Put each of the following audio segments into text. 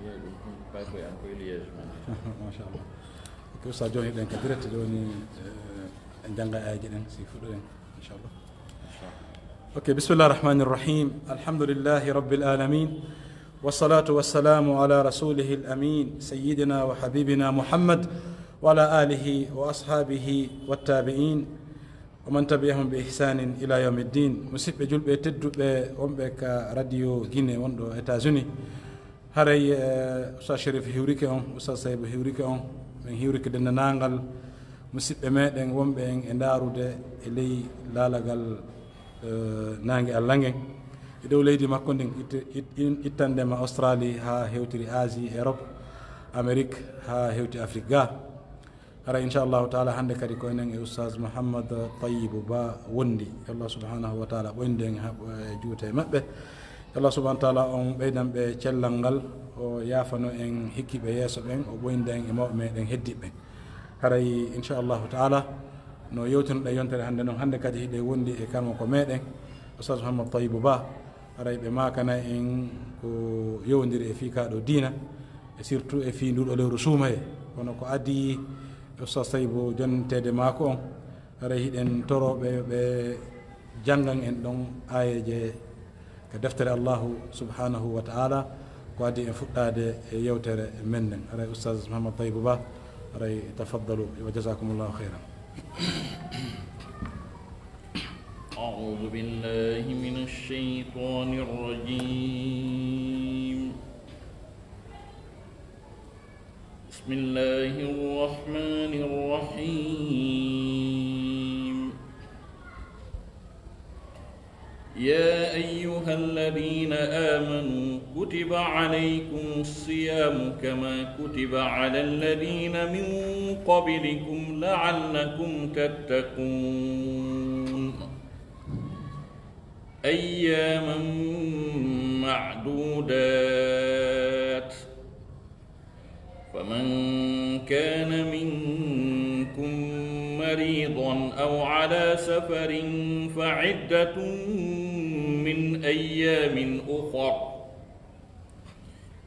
ما شاء الله كوسا جوني دين كدرت جوني جنغا اجي دين سي فودو ان شاء الله. اوكي بسم الله الرحمن الرحيم. الحمد لله رب العالمين والصلاة والسلام على رسوله الأمين سيدنا وحبيبنا محمد وعلى آله وأصحابه والتابعين ومن تبعهم بإحسان إلى يوم الدين. مسيب جلب تدب ومبك راديو غيني وندو إتازوني هاري أستاذ شريف هيوريكي أستاذ سيب هيوريكي من هيوريكي دنا نانغال مسيب مدن ومبين اندارو دي إلي لالغال نانغي اللانغي idow leydi makko ndin ittandema australie ha hewtiri asie europe amérique ha hewti afrique ga hara inchallahu taala hande kadi ko enen e oustaz mouhammad tayyibou ba wondi allah subhanahu wa taala ɓoyde en juute maɓɓe allah subhanahu wa taala on ɓeydan ɓe cellal ngal o yaafano en hikkiɓe yeeso ɓen o ɓoyde en e mawɓe meɗen heddiɓe haray inchallahu taala no yewtinoɗe yontere hande noon hande kadi hiɗe wondi e kalmo ko meɗen oustaz mouhammad tayyibou ba aray ɓe makana en ko yowdiri e fikaɗo diina e surtout e fi nduɗo lewru suuma he kono ko addi oustaz taybou jontede maako on aray hiɗen toroɓe ɓe janggan en ɗon ayeje ko deftere allahu subhanahu wa taala ko addi en fuɗɗade e yewtere men nden aray oustaz mouhammad taybou ba aray tafaddalu wa jasakumullahu khairan. أعوذ بالله من الشيطان الرجيم. بسم الله الرحمن الرحيم. يا أيها الذين آمنوا كتب عليكم الصيام كما كتب على الذين من قبلكم لعلكم تتقون أياما معدودات فمن كان منكم مريضا أو على سفر فعدة من أيام أخر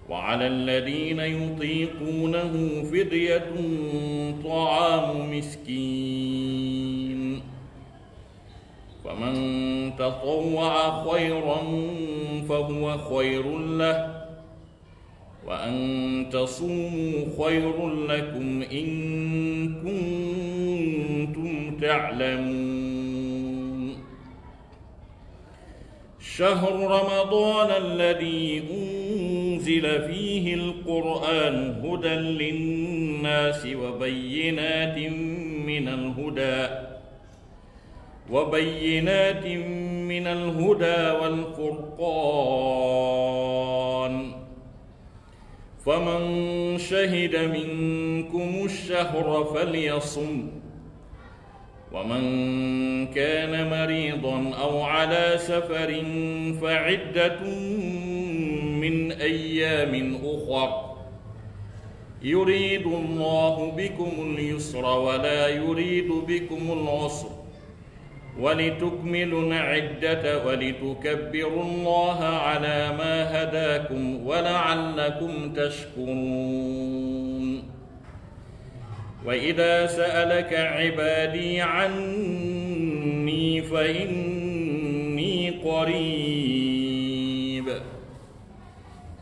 وعلى الذين يطيقونه فدية طعام مسكين فمن تطوع خيرا فهو خير له وأن تصوموا خير لكم إن كنتم تعلمون. شهر رمضان الذي أنزل فيه القرآن هدى للناس وبينات من الهدى والفرقان فمن شهد منكم الشهر فليصم ومن كان مريضا أو على سفر فعدة من أيام أخر يريد الله بكم اليسر ولا يريد بكم العسر ولتكملوا العدة ولتكبروا الله على ما هداكم ولعلكم تشكرون. وإذا سألك عبادي عني فإني قريب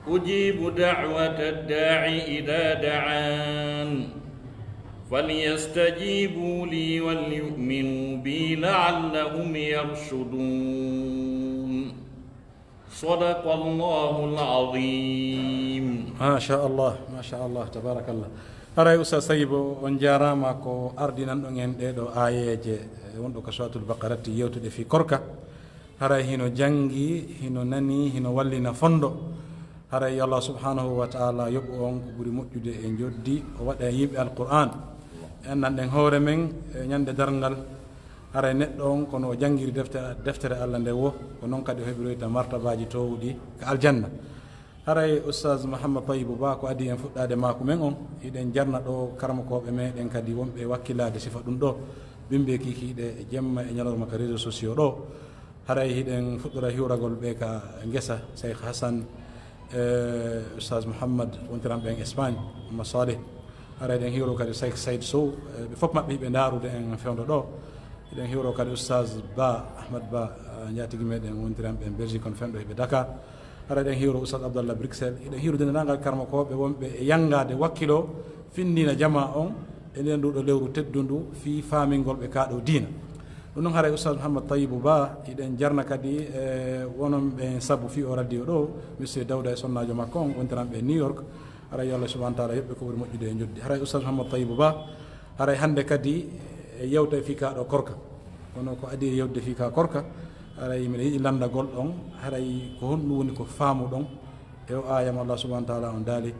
أجيب دعوة الداع إذا دعان فليستجيبوا لي وليؤمنوا بي لعلهم يرشدون. صدق الله العظيم. ما شاء الله ما شاء الله تبارك الله. aray usta sayibo on jarama ko ardinan ɗon en ɗeɗo ayeje wonɗo ko suratul baqarati yewtude fi korka haray hino jangi hino nani hino wallina fondo haray allah subhanahu wa taala yoɓu on ko ɓuuri moƴƴude e joddi o waɗa yimɓe alquran ennanɗen hoore men ñande darngal haray neɗɗo on kono o jangiri deftere allah nde wo ko noon kadi o heɓiroyta martabaji towɗi ko aljanna haray oustaz mouhammad tayyibou ba ko adi en fuɗɗade mako men on hiɗen jarna ɗo karmakoɓe meɗen kadi wonɓe wakkilade sifa ɗum ɗo bimɓe kikiɗe e jemma e ñalawma ka réseau sociaux ɗo haray hiɗen fuɗɗora hiwragol ɓe ka guesa cheikh hassan Ustaz Muhammad wontiran ɓen Espagne Mama Saleh ara eɗen hiwro kadi Sayd Sow ɓe fof maɓɓe hiɓe ndarude en fewdo ɗo eɗen hiwro kadi Ustaz Ba Ahmad Ba ñatigui meɗen wontiran ɓen Belgique on femɗo heɓe Dakar ara eɗen hiwro Ustaz Abdallah Bruxelles eɗen hiwrude dendagal karma koɓe wonɓe e yangade wakkilo findina jama on e nden nduɗo lewru teddu ndu fi famingol ɓe kaɗo diina ɗum noon haray Ustaz Mouhammad Tayyibou Ba eɗen jarna kadi wonon ɓe saabu fi o radio ɗo monsieur Dawda e sonnajo makko on wontiran ɓe New York haray yo Allah subahana taala yoɓɓe ko ɓuri moƴƴude e joddi haray Ustaz Mouhammad Tayyibou Ba haray hannde kadi e yewta e fi kaɗo korka kono ko adi e yewde fi ka korka haray mbiɗa yiɗi landagol ɗon haray ko honɗum woni ko faamu ɗon e o ayam Allah subahana taala on daali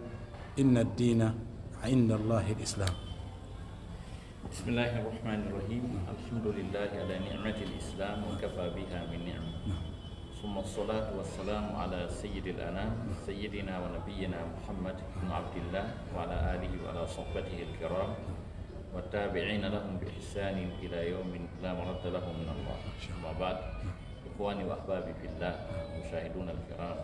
inna ad-dina inda Allahi l-islam. بسم الله الرحمن الرحيم الحمد لله على نعمة الإسلام وكفى بها من نعمة ثم الصلاة والسلام على سيد الأنام سيدنا ونبينا محمد بن عبد الله وعلى آله وعلى صحبته الكرام والتابعين لهم بإحسان إلى يوم لا مرد له من الله. أما بعد إخواني وأحبابي في الله مشاهدون الكرام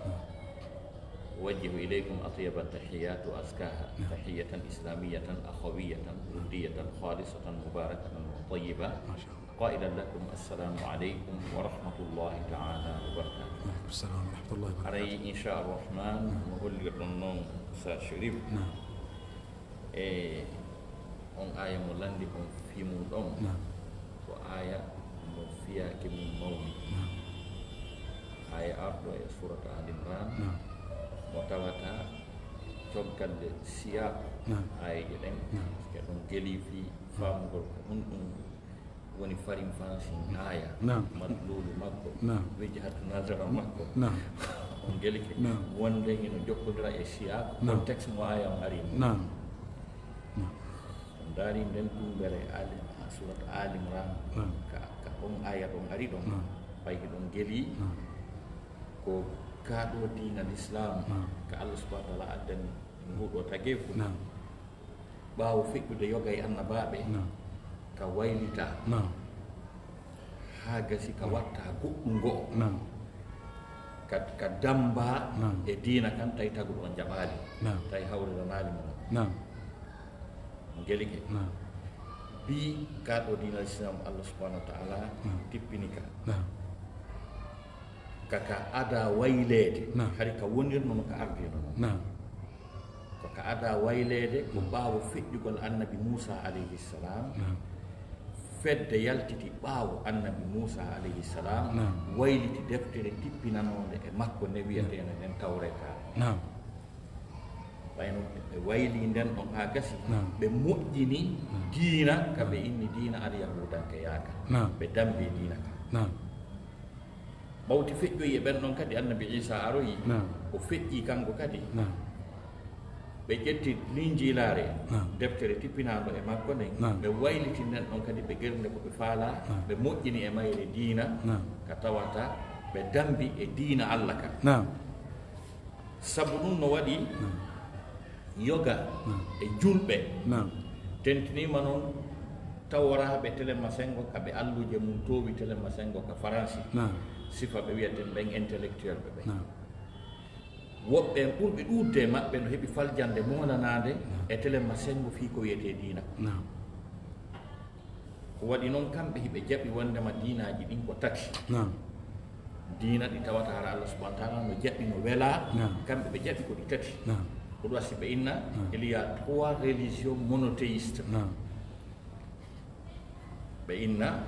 أوجه إليكم أطيب التحيات وأزكاها تحية إسلامية أخوية ودية خالصة مباركة طيبة قائلا لكم السلام عليكم ورحمة الله تعالى وبركاته. السلام ورحمة الله وبركاته. علي إن شاء الرحمن نقول لكم ساشريب on aya mo landi on fimu ɗon ko aya mo fiyake mum mawni aya arɗo e surata Al Imran mo tawata coggalde siya ayeje ɗen ke ɗon geeli fi famugol ko ɗum ɗum woni farim fansin aya madlulu makko wijhatu nazara makko on geeli ke wonde ino jokkodira e siya contexte mo aya on ari on daari nden ɗumbere surat Al Imran ka on aya ɗon ari ɗon ɓayki ɗon geeli ko kaɗo diina l'islam ka Allah subhanahu wa ta'ala addani nguɗo tagefu ɓaawo feƴƴude yoga e annabaɓe ka waylita ha gasi ka watta goɗɗum go'o ka damba e diina kan tawi taguɗo on jaɓali tawi hawriranali mo mo gelike bi kaɗo diina l'islam Allah subhanahu wa ta'ala tippini ka kaka ada waylede hari ka wonirno no ka ardino ko ka ada waylede ko ɓaawo feƴƴugol annabi Musa alayhi salam fedde yaltiti ɓaawo annabi Musa alayhi salam wayliti deftere tippinanode e makko nde wiyateno nden Tawreta ɓayno ɓe wayli nden ɗon ha gasi ɓe moƴƴini diina ka ɓe inni diina alyahudanke yaaka ɓe dambi diina ka ɓawti feƴƴoyi e ɓen ɗon kadi annabi Isa aroyi o feƴƴi kanko kadi ɓe ƴetti linjilare deftere tippinaɗo e makko nden ɓe wayliti nden ɗon kadi ɓe gernde ko ɓe faala ɓe moƴƴini e mayre diina ka tawata ɓe dambi e diina Allah ka sabu ɗum no waɗi yoga e julɓe tentinima noon taworaɓe téléma sengo kaɓe alluje mum towi téléma sengo ka faransi sifa ɓe wiyaten ɓen intellectuel ɓe ɓe woɓɓe ɓurɓe ɗudde maɓɓe no heeɓi faljande molanade e téléma sengo fi ko wiyete diina ko waɗi noon kamɓe hiɓe jaɓi wondema diinaji ɗin ko tati diina ɗi tawata hara Allah subhanahu wa ta'ala no jaɓi no wela kamɓe ɓe jaɓi ko ɗi tati ko ɗum wasi ɓe inna il y a 3 religions monothéistes ɓe inna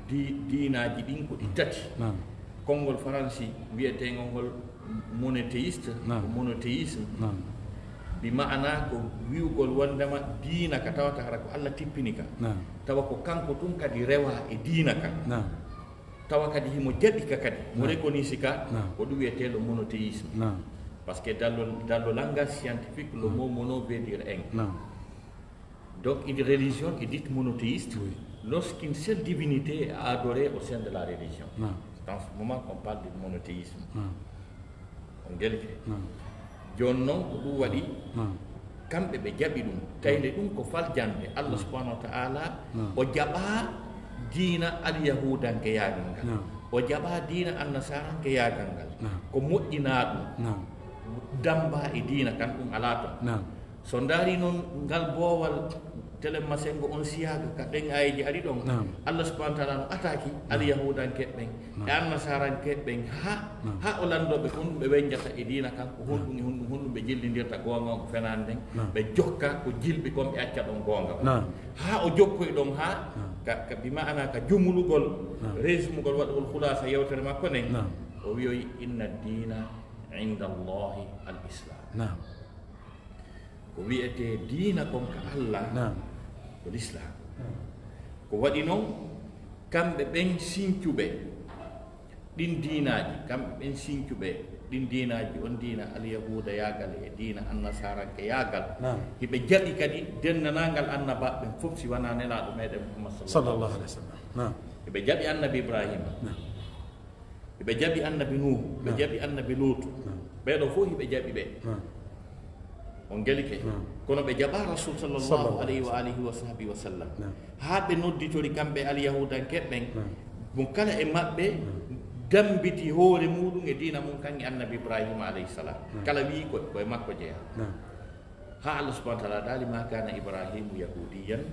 diinaji ɗin ko ɗi tati konngol faransi wiyetegol ngol monothéiste ko monothéisme bi maana ko wiwgol wondema diina ka tawata hara ko Allah tippini ka tawa ko kanko tun kadi rewa e diina ka tawa kadi himo jaɓi ka kadi mo reconisi ka ko ɗum wiyeteɗo monothéisme parce que dans le langage scientifique le mot mono veut dire un donc une religion est dite monothéiste lorsqu'une seule divinité est adorée au sein de la religion dans ce moment qu'on parle de monothéisme on gelke joni noon ko ɗum waɗi kamɓe ɓe jaɓi ɗum tayle ɗum ko faljande Allah subhanahu wa ta'ala o jaɓa diina alyahudanke yagal ngal o jaɓa diina annasaranke yagal ngal ko moƴƴina ɗum damba e dina kan ɗum ala ton so ndaari noon ngal boowal telema sengo on siyaga ka ɗen ayiji ari ɗon allah subahana taala no ataki alyahudankeɓɓen e annasarankeɓɓen ha o landoɓe honɗum ɓe weñjata e dina kan ko honɗum e honɗum honɗum ɓe jillidirta gonga ko fenani nden ɓe jokka ko jilɓi kon ɓe acca ɗon gonga ha o jokkoye ɗon ha ka bimana ka jumulugol resumugol waɗugol hulasa yewtere makko nden o wiyoyi inna dina inda allahi al islam ko wiyete diina kon ka allah ko l'islam ko waɗi noon kamɓe ɓen sincuɓe ɗin diinaji kamɓe ɓen sincuɓe ɗin diinaji on diina alyahuda yagal e diina annasaranke yagal hiɓe jaɓi kadi dennanagal annabaɓen fof si wona nelaɗo meɗen muhammad sallallahu alaihi wasallam hiɓe jaɓi annabi ibrahima hiɓe jaɓi annabi nuhu ɓe jaɓi annabi lutu ɓeɗo fof hiɓe jaɓi ɓe on gelike kono ɓe jaɓa rasul sallllahu alayhi wa alihi wa sahbihi wa sallam ha ɓe nodditori kamɓe alyahudankeɓɓen mo kala e maɓɓe dambiti hoore muɗum e dina mum kanŋe annabi ibrahima alayhi salam kala wi koye makko jeeya ha allah subahana taala daali ma kana ibrahimu yahudiyan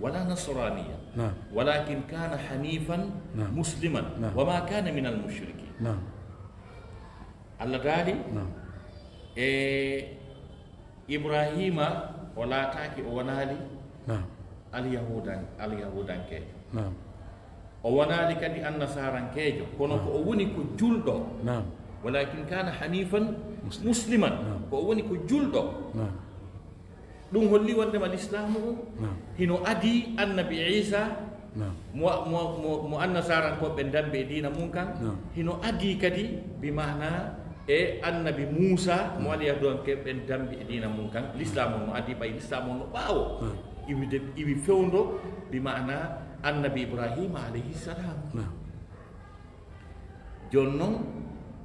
wala nasraniyan walakin kana hanifan musliman wa ma kana min almushrikin allah daali e ibrahima o laataki o wonaali alyahudankeejo o wonaali kadi annasarankeejo kono ko o woni ko julɗo walakin kana hanifan musliman ko o woni ko julɗo ɗum holli wondema l'islamu on hino adi annabi isa mo annasarankoɓe dambe e dina mum kan hino adi kadi bimana e annabi Musa mo alyahudankeɓen dambi e dina mum kan l'islam on no adi ɓay l'islam on no ɓaawo iwi fewndo bimana annabi ibrahima alayhi salam joni noon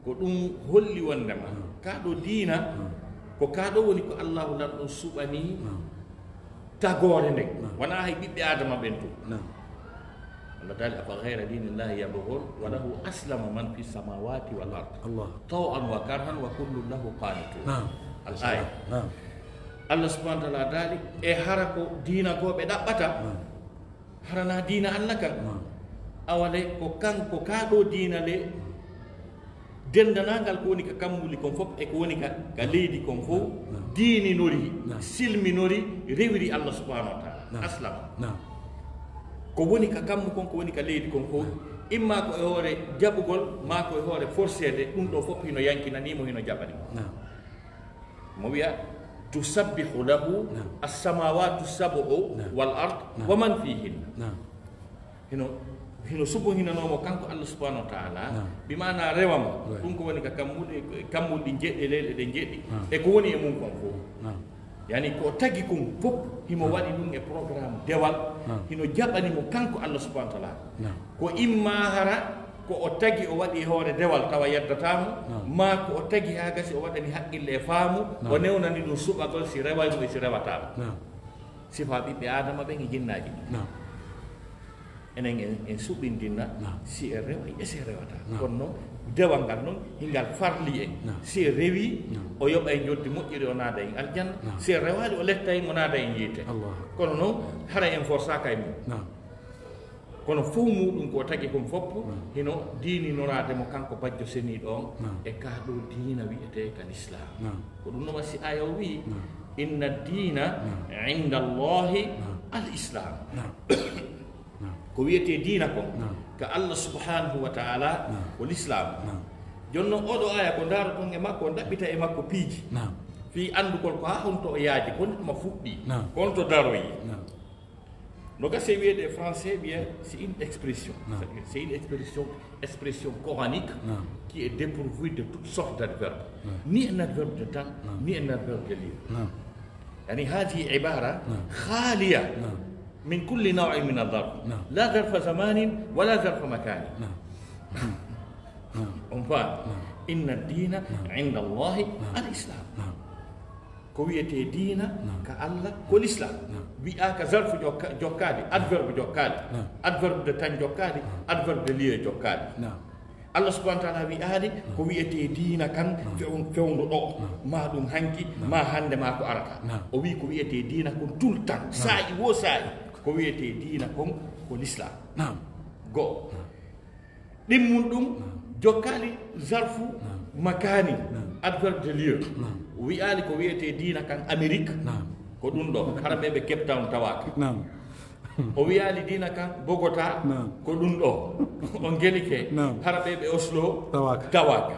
ko ɗum holli wondema kaɗo dina ko kaɗo woni ko allahu lanɗon suɓani tagore nden wona hay ɓiɓɓe adama ɓen to Allah daali afa ghayra dinillahi yabghun wa lahu aslama man fi samawati wal ard taw'an wa karhan wa kullu lahu qanitun al aya Allah subhanahu wa ta'ala daali e hara ko dina goɓe ɗaɓɓata harana dina Allah kan awale ko kanko kaɗo dina le dendanagal ko woni ka kammuli kon fof e ko woni ka leydi kon fof diininori silminori rewiri Allah subhanahu wa ta'ala aslama ko woni ka kammu kon ko woni ka leydi kon fof imma ko e hoore jaɓugol ma ko e hoore forcede ɗum ɗo fof hino yankinanimo hino jaɓani mo wiya tusabbihu lahu as-samawati sab'u wal ard wa man fihinna hino subohinanomo kanko Allah subhanahu wa ta'ala bimana rewamo ɗum ko woni ka kammulɗi jeɗɗe leyɗe ɗe jeɗɗi e ko woni e mum kon fof yani ko tagi kon fof himo waɗi ɗum e programme dewal hino jaɓanimo kanko Allah subhanahu wa ta'ala ko imma hara ko o tagi o waɗi hoore dewal tawa yeddatamo ma ko o tagi ha gasi o waɗani haqqille e faamu o newnani ɗum suɓagol si rewaymo e si rewatama sifa ɓiɓɓe adama ɓen e jinnaji enen en suɓindinna si e rewa e si rewata kono noon dewal ngal noon hingal farli en si e rewi o yoɓa e joddi moƴƴiri o naada en aljanna si e rewali o letta en o naada en yiite kono noon hara en forsaka e mum kono fof muɗum ko tagi kon fopp hino diininorademo kanko bajjo seniɗo on e kaɗo diina wiyete ka l'islam ko ɗum noma si aya o wi inna dina inda allahi al islam ko wiyete diina kon ka Allah subhanahu wa ta'ala ko l'islam joni noon oɗo aya ko ndaaro ɗon e makko o ɗaɓɓita e makko piiji fi andugol ko ha honto o yaaji kontoma fuɗɗi konto daroyi no gase wiyede e français bien c'est une expression c'est une expression coranique qui est dépourvue de toutes sortes d'adverbes ni un adverbe de temps ni un adverbe de lieu يعني هذه عبارة خالية من كل نوع من الظرف لا ظرف زمان ولا ظرف مكان إن الدين عند الله الإسلام كويتي دين كالله كالإسلام بيأك ظرف جوكالي adverbe جوكالي adverbe de temps جوكالي adverbe de lieu جوكالي Allah subhanahu wa ta'ala wi aadi ko wiyete diina kan fewndo ɗo ma ɗum hanki ma hande ma ko arata o wi ko wiyete diina kon tout le temps saa'i wo saa'i ko wiyete diina kon ko l'islam go ɗimmum ɗum jokkali zarfu makani adverbe de lieu wi'ali ko wiyete diina kan Amérique ko ɗum ɗo hara ɓeɓe Cape Town tawaka o wiyali diina kan Bogota ko ɗum ɗo on gelike hara ɓeɓe Oslo tawaka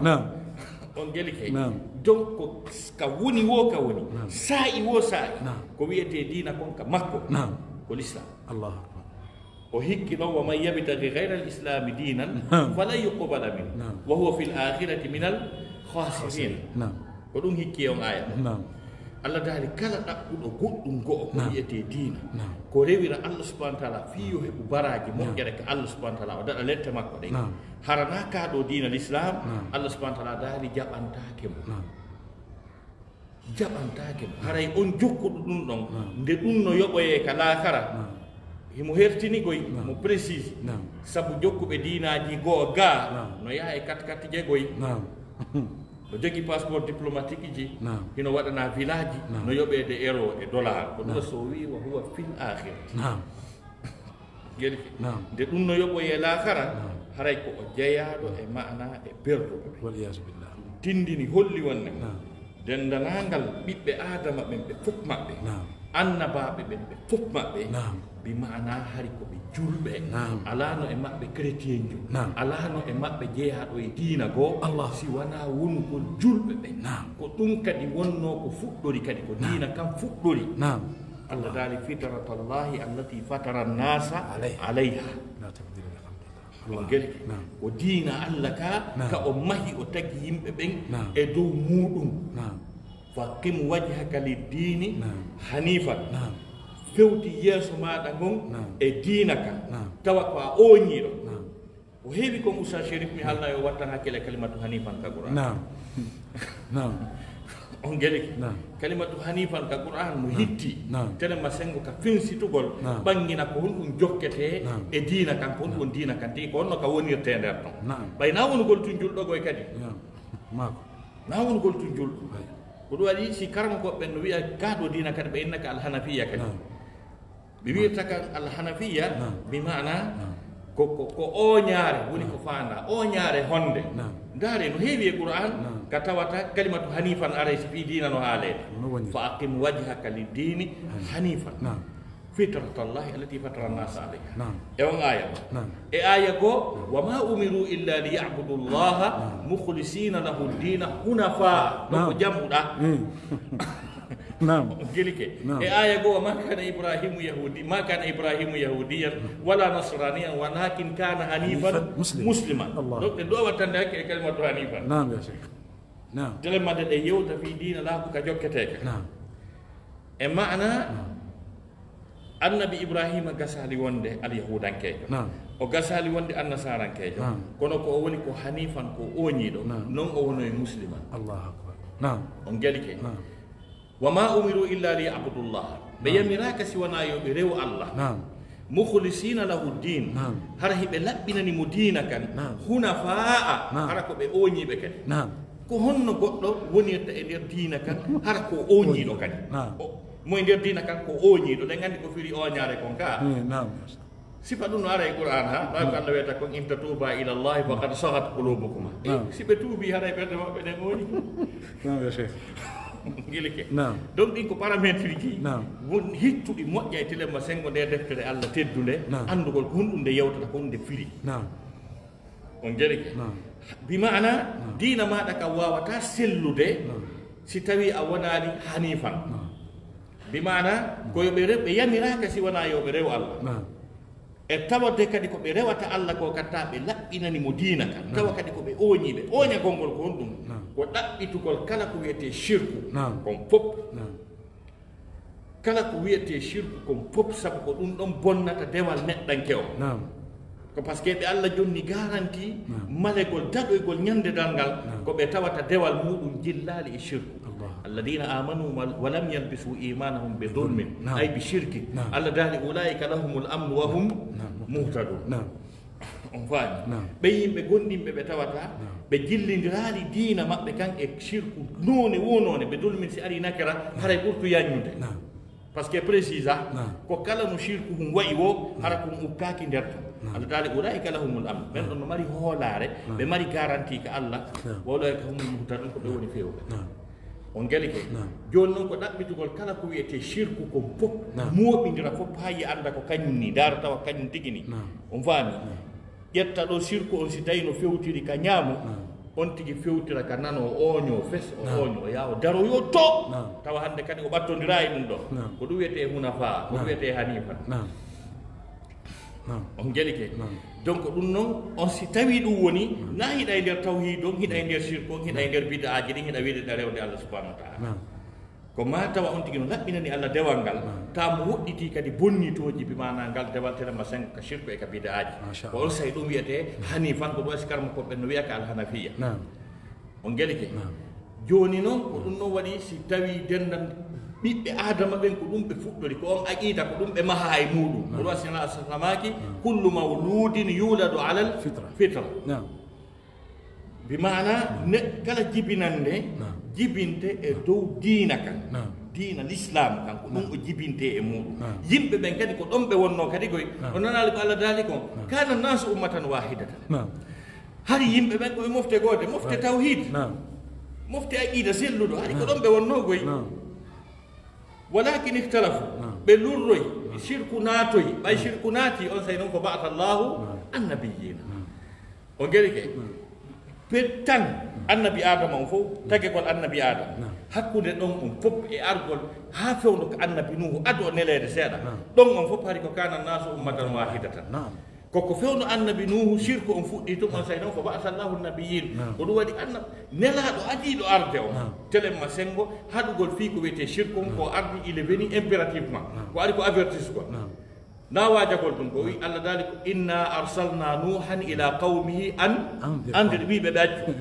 on gelike donc ko ka woni wo ka woni saa'i wo saa'i ko wiyete diina kon ka makko ko l'islam o hikki ɗon wa man yabtaghi ghayra al-islami dinan falan yuqbala min wa huwa fi l-akhirati min al-khasirin ko ɗum hikki on aya Allah daali kala ɗaɓɓuɗo goɗɗum go'o ko wiyete diina ko rewira Allah subhanahu wa ta'ala fiyo heɓu baraji moƴƴere ka Allah subhanahu wa ta'ala o daɗa lette makko ɗen harana kaɗo diina l'islam Allah subhanahu wa ta'ala daali jaɓantake mo haray on jokkuɗo ɗum ɗon nde ɗum no yoɓoye ka laakara himo hertinigoy mo précise sabu jokkuɓe diinaji go'o ga no yaha e 4 jegoy no jogi passeport diplomatique ji hino waɗana village no yoɓede euro e dollar ko ɗum so wi wa huwa fil akhirati gel nde ɗum no yoɓoye laakara haray ko o jeeyaɗo e ma'ana e berduɓe tindini holli wonne dendanangal ɓiɓɓe adama ɓen ɓe fof maɓɓe annabaɓe ɓen ɓe fof maɓɓe bi ma'ana hari ko ɓe julɓe alano e maɓɓe chrétien jo alano e maɓɓe jeeyaɗo e diina goo si wona wonugol julɓe ɓe ko ɗum kadi wonno ko fuɗɗori kadi ko diina kam fuɗɗori Allah daali fitratallahi allati fatara nnasa alayha on gel ko diina Allah ka o mahi o tagi yimɓe ɓen e dow muɗum faqim wajhaka liddini hanifan fewti yeeso maɗa gon e diina kan tawa ko a oñiɗo o heewi ko Moussa Chérif mi halna yo wattan hakkille kalimatu hanifan ka Qur'an on geliki kalimatu hanifan ka Qur'an no hitti telema sengo ka finsitugol ɓangina ko honɗum jokkete e diina kan ko honɗum diina kan tigi ko honno ka wonirte nder ɗon ɓay na wonugol tun julɗogoy kadi na wonugol tun julɗo ko ɗum waɗi si karma koɓɓen no wiya kaɗo diina kadi ɓe innaka alhanafiya kadi ɓe wiyata kan alhanafiya bi mana ko oñaare woni ko fanda oñaare honde ndaare no heewi e Qur'an ka tawata kalimatu hanifan aray so fi diina no haalede fa aqim wajhaka lidini hanifan fitratallahi allati fatara nnasa alayha e on aya e aya goo wa ma umiru illa liyabudu llaha mukhlisina lahu ddina hunafa ɗo ko jammuɗa gelike e aya goo ma kana ibrahimu yahudiyan wala nasraniyan walakin kana hanifan musliman donc ɗen ɗo wattande hakke e kalimatu hanifan telemade ɗe yewta fi diina laabu ka jokketeke e ma'ana annabi ibrahima gasali wonde alyahudankejo o gasali wonde annasarankejo kono ko o woni ko hanifan ko oñiɗo non o wono e musliman on gelike wama umiru illa liyabudullah ɓe yamiraka si wona yo ɓe rew Allah mukhlisina lahu din hara hiɓe laɓɓinani mo diina kan hunafa'a hara ko ɓe oñiɓe kadi ko honno goɗɗo wonirta e nder diina kan hara ko oñiɗo kadi moye nder diina kan ko oñiɗo ɗen gandi ko firi oñare kon ka sifa ɗum no ara e Qur'an ha ɗa ko Allah wiyata kon in tatuba ila llahi faqad sagat qulubukuma si ɓe tuubi hara e ɓerde maɓɓe ɗen oñi gilike donc ɗin ko paramétre ji won hittuɗi moƴƴa e telemma sengo nde deftere Allah teddunde andugol ko honɗum nde yewtata ko honde firi on gelike bi mana diina maɗa kam wawata sellude si tawi a wonani hanifan bi mana ko yoɓe ɓe yamiraka si wona yoɓe rew Allah e tawade kadi ko ɓe rewata Allah ko katta ɓe laɓɓinani mo diina kan tawa kadi ko ɓe oñiɓe oñagol ngol ko honɗum ko ɗaɓɓitugol kala ko wiyete shirku kon fof kala ko wiyete shirku kon fof sabu ko ɗum ɗon bonnata dewal neɗɗanke o ko par ce que ɓe Allah jonni garanti malegol daɗoygol ñande dal ngal ko ɓe tawata dewal muɗum jillali e shirku alladina amanu wa lam yalbisu imanahum bi dhulmin ay bi shirki Allah dali ulaika lahumul amnu wa hum muhtadun on faami ɓe yimɓe gonɗinɓe ɓe tawata ɓe jillidiraali diina maɓɓe kan e sirku noone wonone ɓe dolmin si ari nakira haray ɓurtu yaññude par ce que précisa ko kala no sirku hum wayi wo hara kum ukkaki nder to Allah taala ulaika lahumul amn ɓen ɗon no mari hoolare ɓe mari garantie ka Allah wawɗoyka humum huta ɗum ko ɓe woni fewɓe on geli ke joni noon ko ɗaɓɓitugol kala ko wiyete sirku ko fof moɓidira fof ha yi anda ko kañum ni dara tawa kañum tigi ni on faami ƴetta ɗo sirku on si tawi no fewtiri ka ñaamo on tigi fewtira ka nano oño fes o oño o yaha o daroyo to tawa hande kadi o ɓattodira e ɗum ɗo ko ɗum wiyete hunafa ko ɗum wiyete hanifa on geli ke donc ɗum noon on si tawi ɗum woni na hiɗa e nder tawhid on hiɗa e nder sirku on hiɗa e nder bida aji ɗin hiɗa wiideɗa rewde Allah subahanahu wa taala ko ma tawa on tigi no laɓɓinani Allah dewal ngal ta mo woɗɗiti kadi bonnitoji bi mana ngal dewal telema sen ka sirku e ka bida aji ko on sayi ɗum wiyete hanifan ko ɗo sikarma koɓe no wiya ka alhanafiya on geli ke joni noon ko ɗum noon waɗi si tawi dendan ɓiɓɓe adama ɓen ko ɗum ɓe fuɗɗori ko on aqida ko ɗum ɓe maha e muɗum ko ɗo sina samaki kullu mawludin yuladu alal fitra bi mana kala jibinande jibinte e dow diina kan diina l'islam kan ko ɗum o jibinte e muɗum yimɓe ɓen kadi ko ɗon ɓe wonno kadi koy o nanali ko Allah daali kon kana nasu ummatan wahidatan hari yimɓe ɓen koɓe mofte gote mofte tawhid mofte aqida selluɗo hari ko ɗon ɓe wonno koy walakin ihtalafu ɓe lurroy shirku naatoy ɓay shirku naati on say noon ko ba'atha Allahu annabiyina o geri ke pe tan annabi adama on fof tagegol annabi adama hakkude ɗon on fof e argol ha fewno ko annabi nuhu ado o nelede seeɗa ɗon on fof hari ko kana nasu ummatan wahidatan koko fewno annabi nuhu shirku on fuɗɗi tum on say noon ko ba'atha Allahu nabiyin ko ɗum waɗi nelaɗo adiɗo arde o telemma sengo haɗugol fi ko wiyete shirku on ko ardi il est venu impérativement ko ari ko avertisgol na wajagol ɗum ko wi Allah daali ko inna arsalna nuhan ila qawmihi an andir wiɓe ɓe accu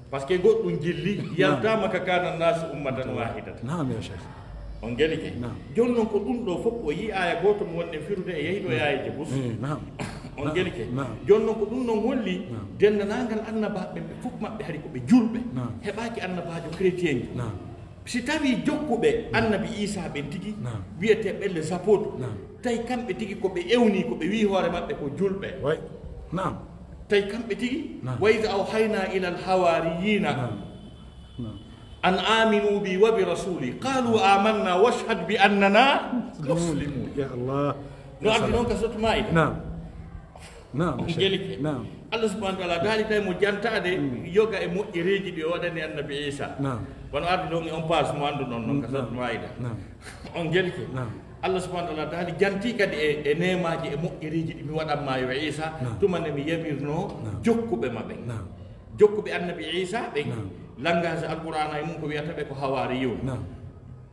par ce que goɗɗum jilli yaltama ka kana nasu ummatan wahidatan on geli ke joni noon ko ɗum ɗo fof o yi aya goto mo wonɗen firude e yehiɗo e ayaji bus on geli ke joni noon ko ɗum noon holli dendanagal annabaɓe ɓe fof maɓɓe hari koɓe julɓe heɓaki annabajo chrétien ji si tawi jokkuɓe annabi Isa ɓen tigi wiyete ɓelle zapoto tawi kamɓe tigi koɓe ewni koɓe wi hoore maɓɓe ko julɓe tawi kamɓe tigi wa id awhayna ila alhawariyina an aminu bi wa bi rasuli qalu amanna washhad bi annana muslimun ya Allah no ardi noon ka soto maida on gelike Allah subhanahu wa taala daali tawi mo jantade yoga e moƴƴereji ɗi o waɗani annabi Isa wono ardi ɗon e on passe mo andu ɗon noon ka soto maida on gelike Allah subhanahu wa taala daali janti kadi e nemaji e moƴƴereji ɗi mi waɗanma yo Isa tumane mi yamirno jokkuɓe maɓe jokkuɓe annabi Isa ɓe langage alqur'ana e mum ko wiyata ɓe ko hawariyun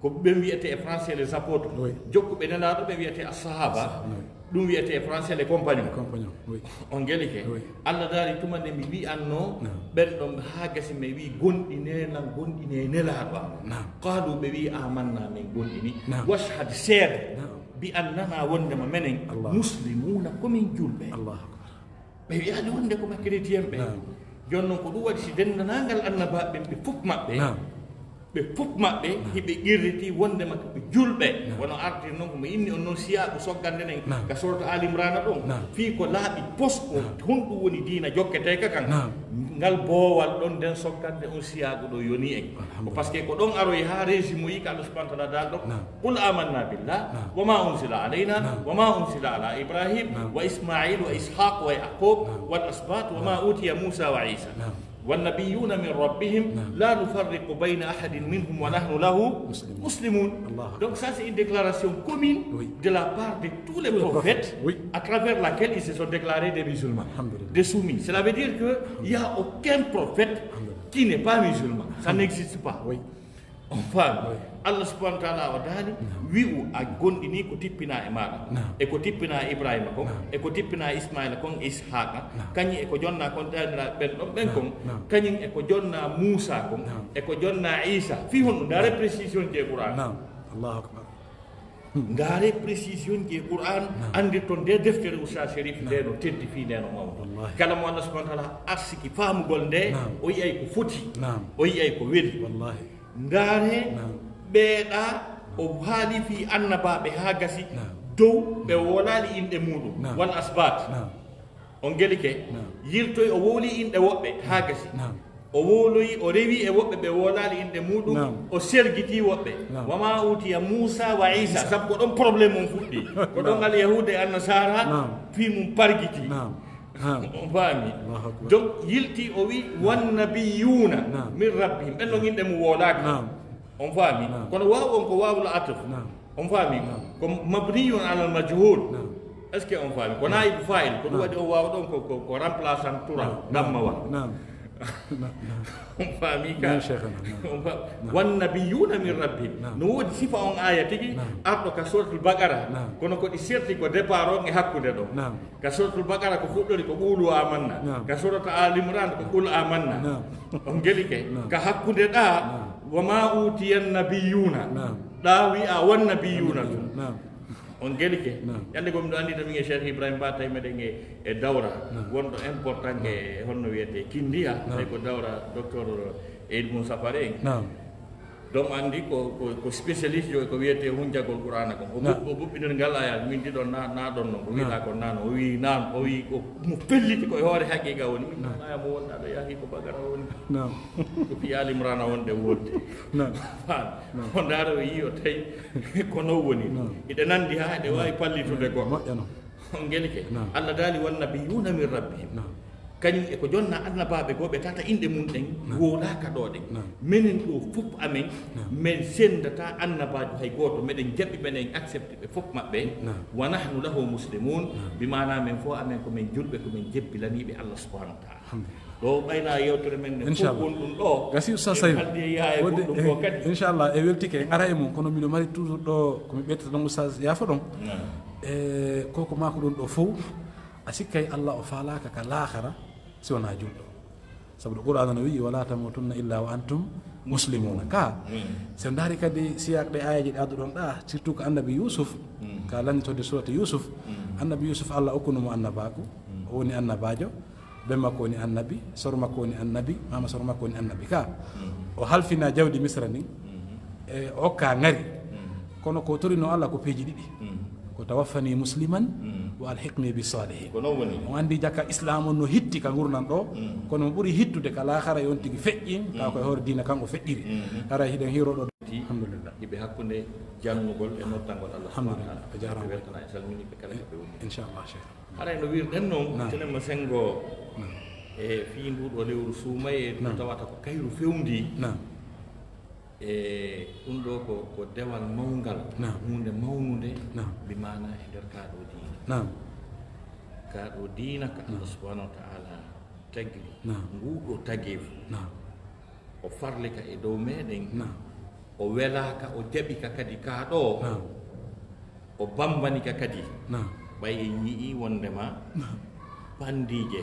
ko ɓe wiyete e français les apôtres jokkuɓe nelaɗo ɓe wiyete as-sahaba ɗum wiyete e français les compagnons on geli ke Allah daari tumande mi wi'anno ɓen ɗon ha gasi mi wi gonɗine nelaɗo am qaalu ɓe wi amanna min gonɗini washhad seede bi annana wondema menen muslimuna komin julɓe ɓe wiyaade wonde ko chrétien ɓe joni noon ko ɗum waɗi si dendanagal annabaɓe ɓe fof maɓɓe ɓe fof maɓɓe hiɓe qirriti wondema koɓe julɓe wono artir noon komo inni on noon siyaɓe soggande nen ka sorto alimrana ɗon fii ko laaɓi pos ko honɗum woni diina jokketeka kan ngal boowal ɗon nden soggande on siyago ɗo yoni en ko par ce que ko ɗon aroy ha régime o yi ka Allah subahanahu wa taala dal ɗon qul amanna billah wa ma unsila alayna wa ma unsila ala ibrahim wa ismail wa ishaq wa yaqub wal asbat wa ma utiya musa wa isa والنبيون من ربهم لا نفرق بين أحد منهم ونحن له مسلمون. Donc ça c'est une déclaration commune de la part de tous les prophètes à travers laquelle ils se sont déclarés des musulmans, des soumis. Cela veut dire qu'il n'y a aucun prophète qui n'est pas musulman. Ça n'existe pas. Enfin, Allah subhanahu wa ta'ala wa dali wi'u a gondini ko tippina e maɗa e ko tippina Ibrahima kon e ko tippina Ismaila kon Ishaqa kañum e ko jonna kon ɗanira ɓen ɗon ɓen kon kañum e ko jonna Moussa kon e ko jonna Isa fi honɗum dare précision je Qur'an. Allahu akbar. ndaare précision ji qur'an andi ton de deftere usta sharif nde no teddi fi nde no mawdo kala mo Allah subhanahu wa ta'ala arsiki faamugol nde o yiyay ko foti o yiyay ko weli wallahi ndaare ɓeeɗa o haali fi annabaɓe ha gasi dow ɓe wolali inɗe muɗum wal asbat on geli ke yirtoy o wowli inɗe woɓɓe ha gasi o woloyi o rewi e woɓɓe ɓe wolali inɗe muɗum o sergiti woɓɓe wama utiya Moussa wa Isa sabu ko ɗon probléme mum fuɗɗi ko ɗon al yahude e annasara fi mum pargiti on faami donc yilti o wi wannabiyuna min rabbihim ɓen ɗon inɗe mum wolaka on faami kono waw on ko wawul ataf on faami ko mabniyun ala al majhul est ce que on faami ko naibu fa'il ko ɗum waɗi o wawa ɗon ko remplaçant tura damma wa on faami ka wannabiyuna min rabbihim no woodi sifa on aya tigi arɗo ka suratul baqara kono ko ɗi serti ko départ on e hakkude ɗo ka suratul baqara ko fuɗɗori ko qulu amanna ka suratu al imran ko qul amanna on geli ke ka hakkude ɗa wama utiya nabiyuna ɗa wi'a wannabiyuna tun on geli ke yande ko miɗo andi tami e Cheikh Ibrahima Ba tawi meɗen e dawra wonɗo important e honno wiyete kindiya tawi ko dawra docteur Eid Moussa Fare donc andi ko spécialiste yo ko wiyete hunjagol qur'ana ko o ɓuɓɓinir ngal aya min ɗiɗo na ɗon noon ko wiita ko nano o wi nan o wi ko mo pelliti koye hoore haqiqa woni min aya mo wonɗa ɗo yahi ko bagara woni ko fi al imrana wonde wodde o ndaara o yi o tawi ko non woni iɗe nandi ha ɗe wawi pallitude goɗɗo on geli ke Allah daali wannabiyuna min rabbihim kañum e ko jonna annabaɓe goo ɓe tata inɗe mum ɗen woolaka ɗo ɗen minen ɗo fof amen min sendata annabajo hay goto meɗen jaɓɓi meɗen accepté ɓe fof maɓɓe wa nahnu lahu muslimun bimana men fo amen komin julɓe komin jebbilaniɓe Allah subhanahu wa taala ɗo ɓayna yewtere men ne fof gonɗum ɗo gasi usta sayi yaha e goɗɗum ko kadi inchallah e weltike en ara e mum kono miɗo mari toujours ɗo komi ɓettata ɗon oustas yaafo ɗon e koko mako ɗon ɗo fof a sikkay Allah o falaka ka lahara si wona julɗo sabu ɗo qur'ana no wi wala tamutunna illa wa antum muslimuna ka so daari kadi siyak ɗe ayaji ɗe adduɗon ɗa surtout ko annabi Yusuf ka landitode surata Yusuf annabi Yusuf Allah okkunumo annabako o woni annabajo ɓe makko woni annabi soro makko woni annabi mama soro makko woni annabi ka o halfina jawdi misra ni e o hokka ngari kono ko torino Allah ko peeji ɗiɗi ko tawaffani musliman wa alhiqni bi salihin on andi jakka islam on no hitti ka gurnan ɗo kono mo ɓuuri hittude ka lahara yon tigi feƴƴin ka koye hoore dina kanko feƴƴiri ara hiɗen hiroɗo alhamdulillah yiɓe hakkude jannugol e nottangol Allah subhanahu wa ta'ala jarama weltana e salminiɓe kala ɓe woni inchallah cheikh haɗa no wirɗen noon tenema sengo e fi nduɗo lewru suumay e tawata ko kayru fewndi e ɗum ɗo ko dewal mawngal hunde mawnude bi mana e nder kaɗo diina kaɗo diina ka Allah subhanahu wa ta'ala tagri nguɗo tagefu o farli ka e dow meɗen o welaka o jaɓi ka kadi kaɗo o bambani ka kadi ɓay en yii wondema bandije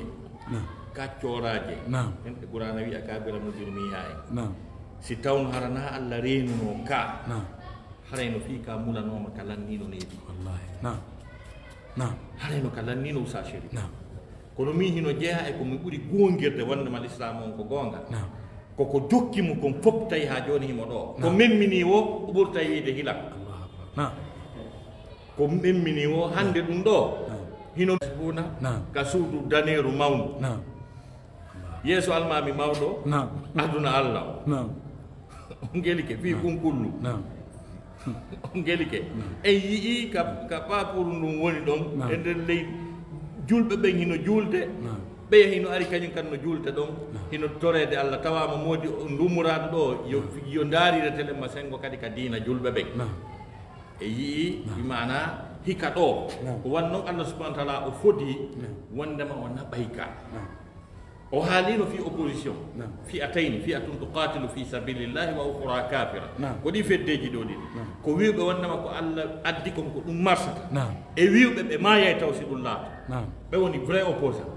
kaccoraje henɓe qur'ana wiya kabira mujrimiya en si tawno harana Allah reenuno ka harayno fi ka mulanoma ka lannino needi wallahi harayno ka lannino usa sheri kono mi hino jeeya e komi ɓuri gongirde wondema l'islam on ko gonga koko jokkimo kon fof tawi ha joni himo ɗo ko memmini o ɓurta yiide hilak ko memmini o hande ɗum ɗo hino funa ka suudu daneru mawnu yeeso almami mawɗo aduna Allah o ngelike fi kunkullu o ngelike en yii ka papuru ndum woni ɗon e nder leydi julɓe ɓen hino julde ɓeya hino ari kañum kan no julde ɗon hino torede Allah tawama modi ndumuraɗo ɗo yo daarire telema sengo kadi ka diina julɓe ɓen e yii imana hika ɗo ko wannon Allah subhanahu wa ta'ala o fodi wondema o naɓay ka o haalino fi opposition fi'atayni fi'atun tuqatilu fi sabilillahi wa ukhra kafira ko ɗi feddeji ɗo ɗiɗi ko wiwɓe wondema ko Allah addi kon ko ɗum marsata e wiwɓe ɓe mayay taw si ɗum laato ɓe woni vrai opposant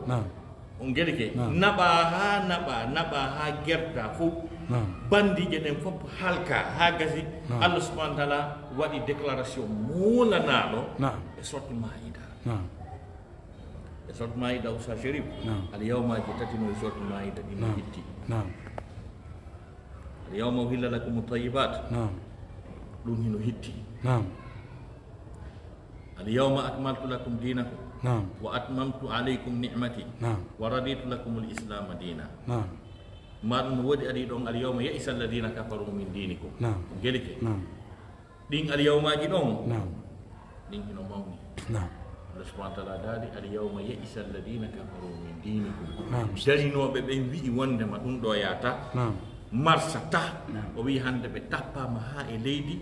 on gelike naɓa ha gerta fof bandi jenen fop halka ha gasi Allah subhanahu wa ta'ala wadi déclaration mulanaɗo e sorti maida e sorti maida usa sharif al yawma jitatino e sorti maida ɗino hitti al yawma uhilla lakum at-tayyibat ɗum hino hitti al yawma akmaltu lakum dinakum wa atmamtu alaykum ni'mati wa raditu lakum al-islam dina ma ɗum woodi ari ɗon al yawma ya'isa alladina kafaru min dinikum gelike ɗin al yawmaji ɗon ɗin hino mawni Allah subhanahu wa ta'ala daali al yawma ya'isa alladina kafaru min dinikum darinoɓe ɓen wi'i wondema ɗum ɗo yata marsata o wi hande ɓe tappama ha e leydi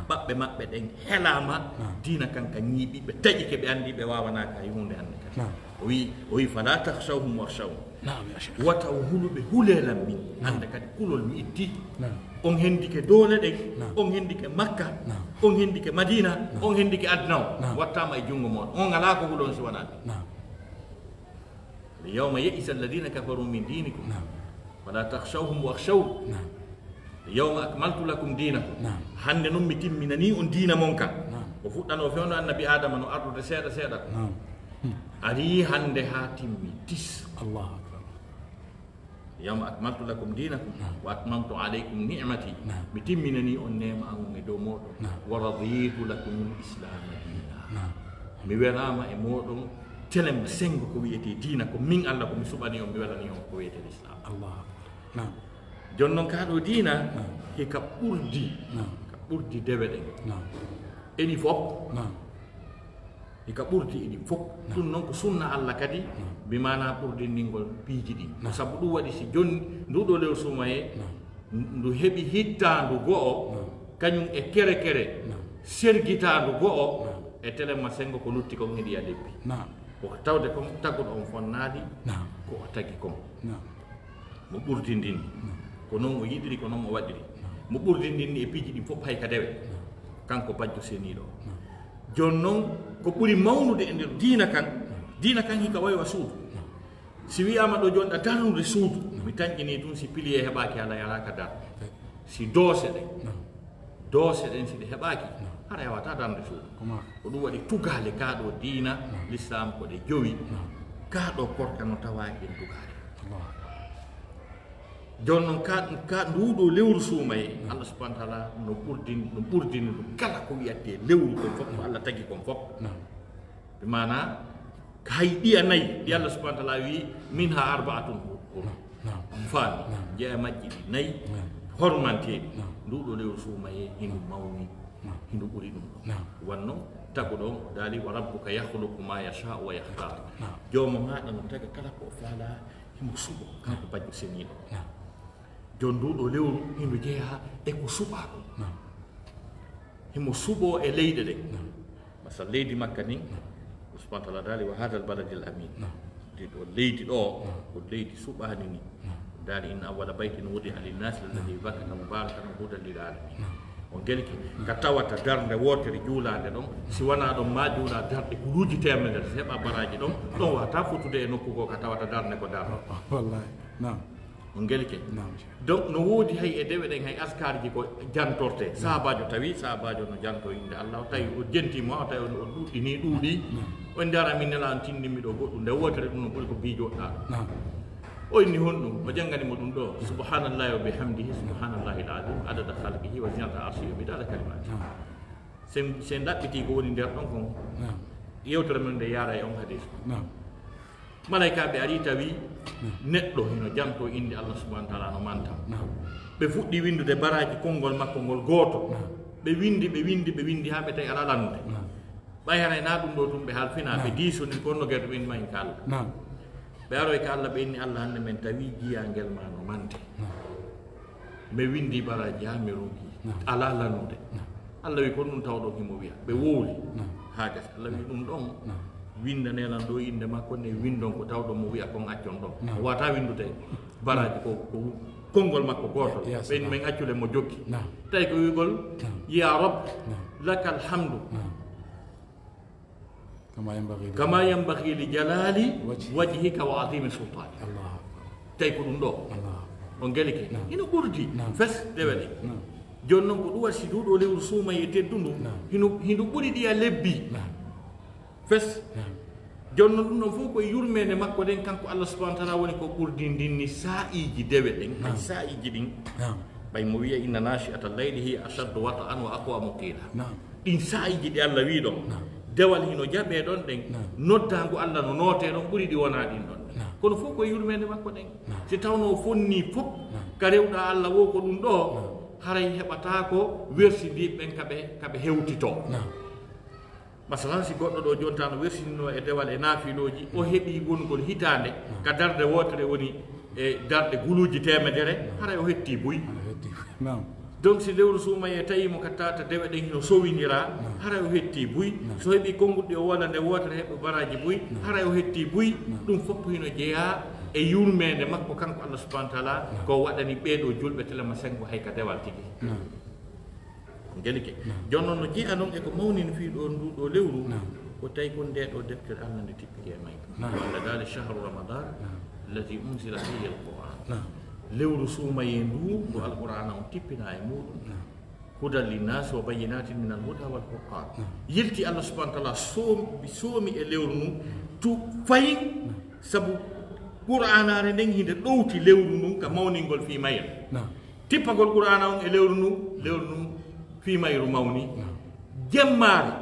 ɓaɓɓe maɓɓe ɗen helama dina kanka ñiiɓi ɓe taƴi ke ɓe andi ɓe wawanaka e hunde hande kadi o wi fala tahshawhum warshawhum wata o huluɓe hulelan min hande kadi kulol mi itti on hendike doole ɗen on hendike makka on hendike madina on hendike adna o wattama e jungo moɗon on ala ko hulon si wonani yawma ya'isa alladina kafaru min dinikum fala takhshawhum wakhshawni yawma akmaltu lakum dinakum hande noon mi timminani on diina mon ka o fuɗɗano fewno annabi adama no ardude seeɗa seeɗa ko ari hande ha timmi tis yawma akmaltu lakum dinakum wa atmamtu alaykum ni'mati mi timminani on nema an e dow moɗon wa raditu lakum l-islama dina mi welama e moɗon telem sengo ko wiyete diina ko min Allah ko mi suɓani on mi welani on ko wiyete l'islam jonnon kaɗo diina hika ɓurdi dewe ɗen eni fof hika ɓurdi eɗi fof ɗum noon ko sunna Allah kadi bimana ɓurdindingol piiji ɗi sabu ɗum waɗi si joni nduɗo lewru sumaye ndu heɓi hittandu go'o kañum e kere kere sergitandu go'o e telema sengo ko lutti kon heɗi a lebbi ko tawde kon tagguɗo on fonnaali ko o tagi kon mo ɓurdindini ko noon o yiɗiri ko noon o waɗiri mo ɓurdindinni e piiji ɗi fof hay ka dewe kanko bajjo seniɗo joni noon ko ɓuri mawnude e nder diina kan hika waywa suudu si wiyama ɗo joni ɗa darnude suudu mi tañƴini tun si pilier heɓaki ala yaraka dar si doose ɗen si ɗe heɓaki hara yawata darde suudu ko ɗum waɗi tugale kaɗo diina l'islam ko ɗe jowi kaɗo korka no tawaki en tugale joni noon ka nduɗo lewru suumaye Allah subhanahu wa ta'ala no ɓurdini ɗum kala ko wiyate lewru kon fof ko Allah tagi kon fof ɓe mana hay ɗiya nayyi ɗi Allah subhanahu wa ta'ala wi minha arba'atun faami jeeya majji ɗi nayyi hormanteɗi nduɗo lewru suumaye hino mawni hino ɓuri ɗum ɗo wanno tagu ɗon daali wa rabbuka yahluqu ma yasha'u wa yahtar jooma maɗa no taga kala ko faala himo suɓo kanko bajjo seniɗo joni nduɗo lewru hino jeeya e ko suɓa ɗum himo suɓo e leyɗe ɗe masal leydi makka ni subhanahu wa ta'ala daali wa hada al baladi al amin ɗo leydi ɗo ko leydi suɓani ni daali inna awwala baytin wudi'a linnasi alladhi bakkata mubarakan hudan lil alamin on gelki ka tawata darde wotere juulade ɗon si wona ɗon ma juula darɗe kuluji temedere so heɓa baraji ɗon wata fotude e nokku ko ka tawata darde ko darɗo wallahi on gelke donc no woodi hay e dewe ɗen hay askarji ko jantorte sahabajo tawi sahabajo no janto inde Allah tawi o jentima o tawi o ɗuɗɗi on dara min nela on tindimi ɗo goɗɗum nde wotere ɗum no ɓuri ko bijoɗɗa o inni honɗum o jangganimo ɗum ɗo subhanallahi wa bihamdihi subhanallahi al-azim adada khalqihi wa zinata arshihi wa midada kalimati sen ɗaɓɓiti ko woni nder ɗon kon yewtere men nde yaara e on hadis malaikaɓe ari tawi neɗɗo hino janto inde Allah subhanahu wa ta'ala no manta ɓe fuɗɗi windude baraji konngol makko ngol gooto ɓe windi ha ɓe tawi ala lannude ɓayana na ɗum ɗo tum ɓe halfina ɓe diisoni konno guerɗo ɓe inni ma ka Allah ɓe aroy ka Allah ɓe inni Allah hande men tawi jiyangel ma no mante mi windi baraji ha mi rogi ala lannude Allah wi ko ɗum tawɗo himo wiya ɓe wowli ha gasi Allah wi ɗum ɗon windanelan ɗo inde makko ne windon ko tawɗo mo wiya kon accon ɗon o wata windude baraji ko konngol makko gotol ɓen min accule mo jokki tawi ko wigol ya rab lakal hamdu kama yanbaghi li jalali wajhika wa azimi sultani tawi ko ɗum ɗo on gelike ina ɓurdi fes dewe ɗe joni noon ko ɗum wasi duuɗo lewru suumaye e teddundu hino ɓuri ɗiya lebbi fes joni noon ɗum ɗon fof koye yurmede makko ɗen kanko Allah subahana wa taala woni ko ɓurdi ndinni sa'iji dewe ɗen hay sa'iji ɗin ɓay mo wiya inna nachi'ata leyli hiya ashaddu wata'an wa aqwamu qila ɗin sa'iji ɗi Allah wi ɗon dewal hino jaɓe ɗon ɗen noddagu Allah no noote ɗon ɓuri ɗi wona ɗin ɗon kono fof koye yurmede makko ɗen si tawno fonni fof ka rewɗa Allah wo ko ɗum ɗo haray heɓata ko wersidiɓe ɓen kaɓe hewtito masalan si goɗɗo ɗo jontano wersinino e dewal e naafiloji o heeɓi gongol hitande ka darde wotere woni e darɗe guluji temedere haray o hetti buy donc si lewru suumaye tawimo ka tawata dewe ɗen hino sowidira haray o hetti buy so heeɓi konguɗɗi o wona nde wotere heɓɓe baraji buy haray o hetti buy ɗum fof hino jeeya e yurmede makko kanko Allah subahana wa taala ko waɗani ɓeeɗo julɓe telema sengo hay ka dewal tigi gelike joni noon no jeeya noon eko mawni no fi ɗo nduɗo lewru ko tawi kon nde ɗo deftere Allah nde tippike e mayko Allah dali chahru ramadan allati unsila fihi alquran lewru suumaye ndu ngo alqur'ana on tippina e muɗum hudan linnas wa bayinatin min alhuda wal furqan yilti Allah subahana wa taala soomi e lewru ndu tu fayi sabu qur'anare nden hinde ɗowti lewru ndu ka mawningol fi mayre tippagol qur'ana on e lewru ndu fi mayru mawni jemmare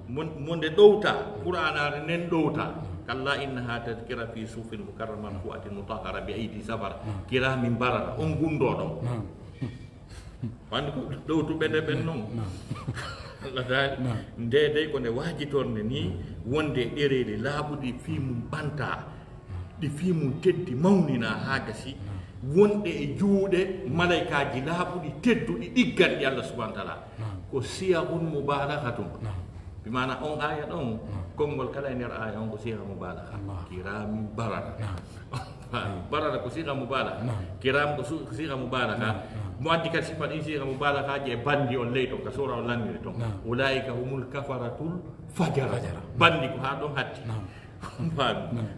monde ɗowta qur'anare nden ɗowta kalla innaha tadkira fi sufin mukarraman fu'atin mutahhara bi aydi safara kiramin barara on gundo ɗon wandi ko ɗowtuɓe nde ɓen noon Allah daali nde dey ko nde wajitornde ni wonde ɗereɗe laaɓuɗi fi mum ɓanta ɗi fi mum teddi mawnina ha gasi wonɗe e juuɗe malaikaji laaɓuɗi tedduɗi ɗigganɗi Allah subahana wa taala ko siyahun mubalaghatun bi mana on aya ɗon konngol kala e nder aya on ko siha mubalaga kirami barara barara ko siha mubalaga kiram ko siha mubalaga mo addi kadi sifa ɗin siha mubalagaji e bandi on ley ɗon ka sura o landiri ton ulaika humul kafaratul fajara bandi ko ha ɗon hatti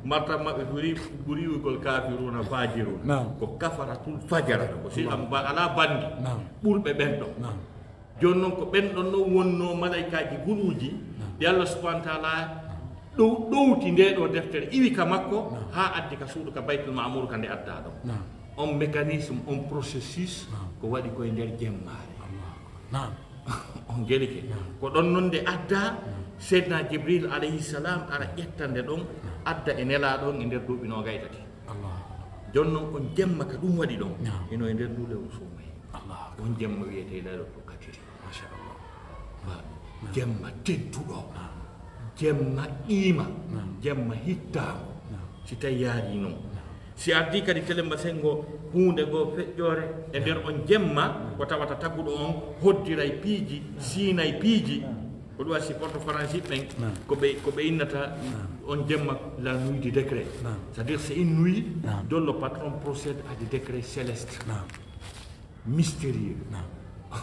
martab maɓɓe ɓuri wigol kafiruna fajirun ko kafaratul fajara ko siha ala bandi ɓurɓe ɓen ɗon joni noon ko ɓen ɗon noon wonno malaikaji guluji ɗi Allah subahana wa taala ɗowti nde ɗo deftere iwi ka makko ha addi ka suudu ka baytul mamour ka nde adda ɗon on mécanisme on processus ko waɗi koye nder jemmare on gelike ko ɗon noon nde adda seydna Jibril alayhi salam ara ƴetta nde ɗon adda e nelaɗon e nder duuɓi nogaytati joni noon on jemma ka ɗum waɗi ɗon ino e nder ndu lewru suumaye on jemma wiyete laylatul qadri jemma tedduɗo jemma qiima jemma hittago si tawi yaari noon si ardi kadi telemba sengo hunde go feƴƴore e nder on jemma ko tawata tagguɗo on hoddiray piiji siinay piiji ko ɗum wasi porte français ɓen koɓe innata on jemma la nuit du décret c'est à dire c'est une nuit dont le patron procède à des décrets célestes mystérieux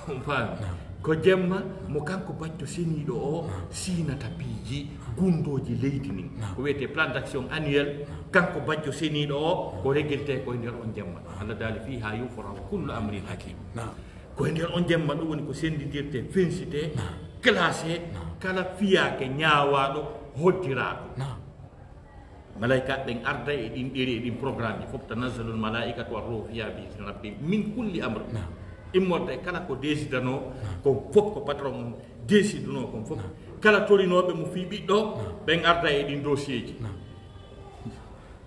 on faami ko jemma mo kanko bacco seniɗo o siinata piiji gundoji leydi nin ko wiyete plan d'action annuel kanko bacco seniɗo o ko reggelte koye nder on jemma Allah daali fi ha yufrahu kullu amrin hakim koye nder on jemma ɗum woni ko sendidirte fensité classé kala fiyake ñawaɗo hoddiraɗo malaika ɗen arda e ɗin ɗeri e ɗin programme ji fof tanazzalu l malaikatu wa ruhu fiha bi ismi rabbi min kulli amre immorde kala ko décidano ko fof ko patron décidano kon fof kala torinoɓe mo fi ɓiɗɗo ɓen arda e ɗin dossier ji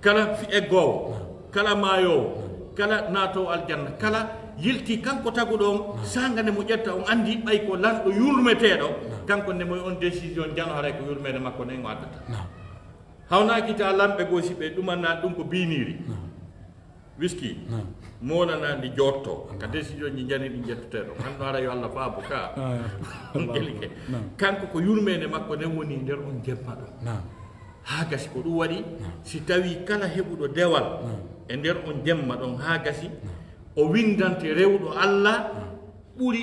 kala eggowo kala maayowo kala naatowo aljanna kala yilti kanko taguɗo on sanga nde mo ƴetta on andi ɓay ko lanɗo yurmeteɗo kanko nde moye on décision jano haray ko yurmede makko nden o addata hawnakita lamɓe gosi ɓe ɗumanna ɗum ko biniri wiski monana ndi jotto ka décision ji jani ɗi jettuteɗo anno ara yo Allah faabo ka gelike kanko ko yurmede makko nden woni nder on jemma ɗo ha gasi ko ɗum waɗi si tawi kala heɓuɗo dewal e nder on jemma ɗon ha gasi o windante rewɗo Allah ɓuri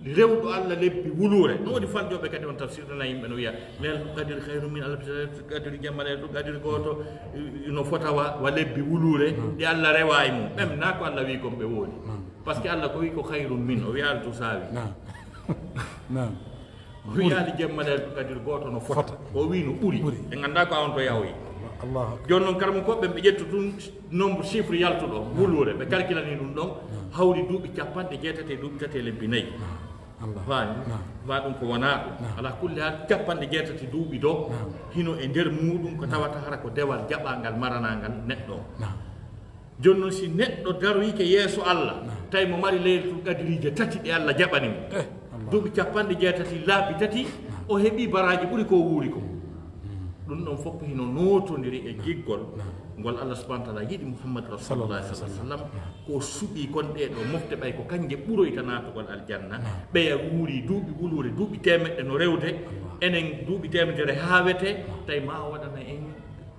rewɗo Allah lebbi wulure no woni faljoɓe kadi on tafsirana yimɓe no wiya lel qadir khairu min alf qadir jammale ɗo qadir goto no fota wa lebbi wulure ɗi Allah rewa e mum ɓemna ko Allah wi kon ɓe woodi par ce que Allah ko wi ko khairum min o wiyaali to saawi o wiyaali jammale qadir goto no fota o wi no ɓuri ɓe ganda ko on to yahoyi joni noon karmo koɓɓe ɓe ƴettu ɗum nombre chiffre yaltuɗo wulure ɓe calculani ɗum ɗon hawri duuɓi 60 duuɓi 3 lebbi 4 faani ma ɗum ko wona ɗum ala kulli hal 60 duuɓi do hino e nder muɗum ko tawata hara ko dewal jaɓangal maranangal neɗɗo joni noon si neɗɗo daroyike yeeso Allah tawi mo mari leylatul qadirije 3 ɗe Allah jaɓani mo duuɓi 60 laabi 3 o heeɓi baraji ɓuuri ko wuuri ko ɗum ɗon fof hino notodiri e giggol ngol Allah subhanahu wa ta'ala yiɗi Muhammad rasulullah sallallahu alaihi wasallam ko suɓi kon ɗe ɗo mofte ɓay ko kanje ɓuroyta natugol aljanna ɓeya wuuri duuɓi wulure duuɓi temeɗɗe no rewde enen duuɓi temedere haawete tawi ma waɗana en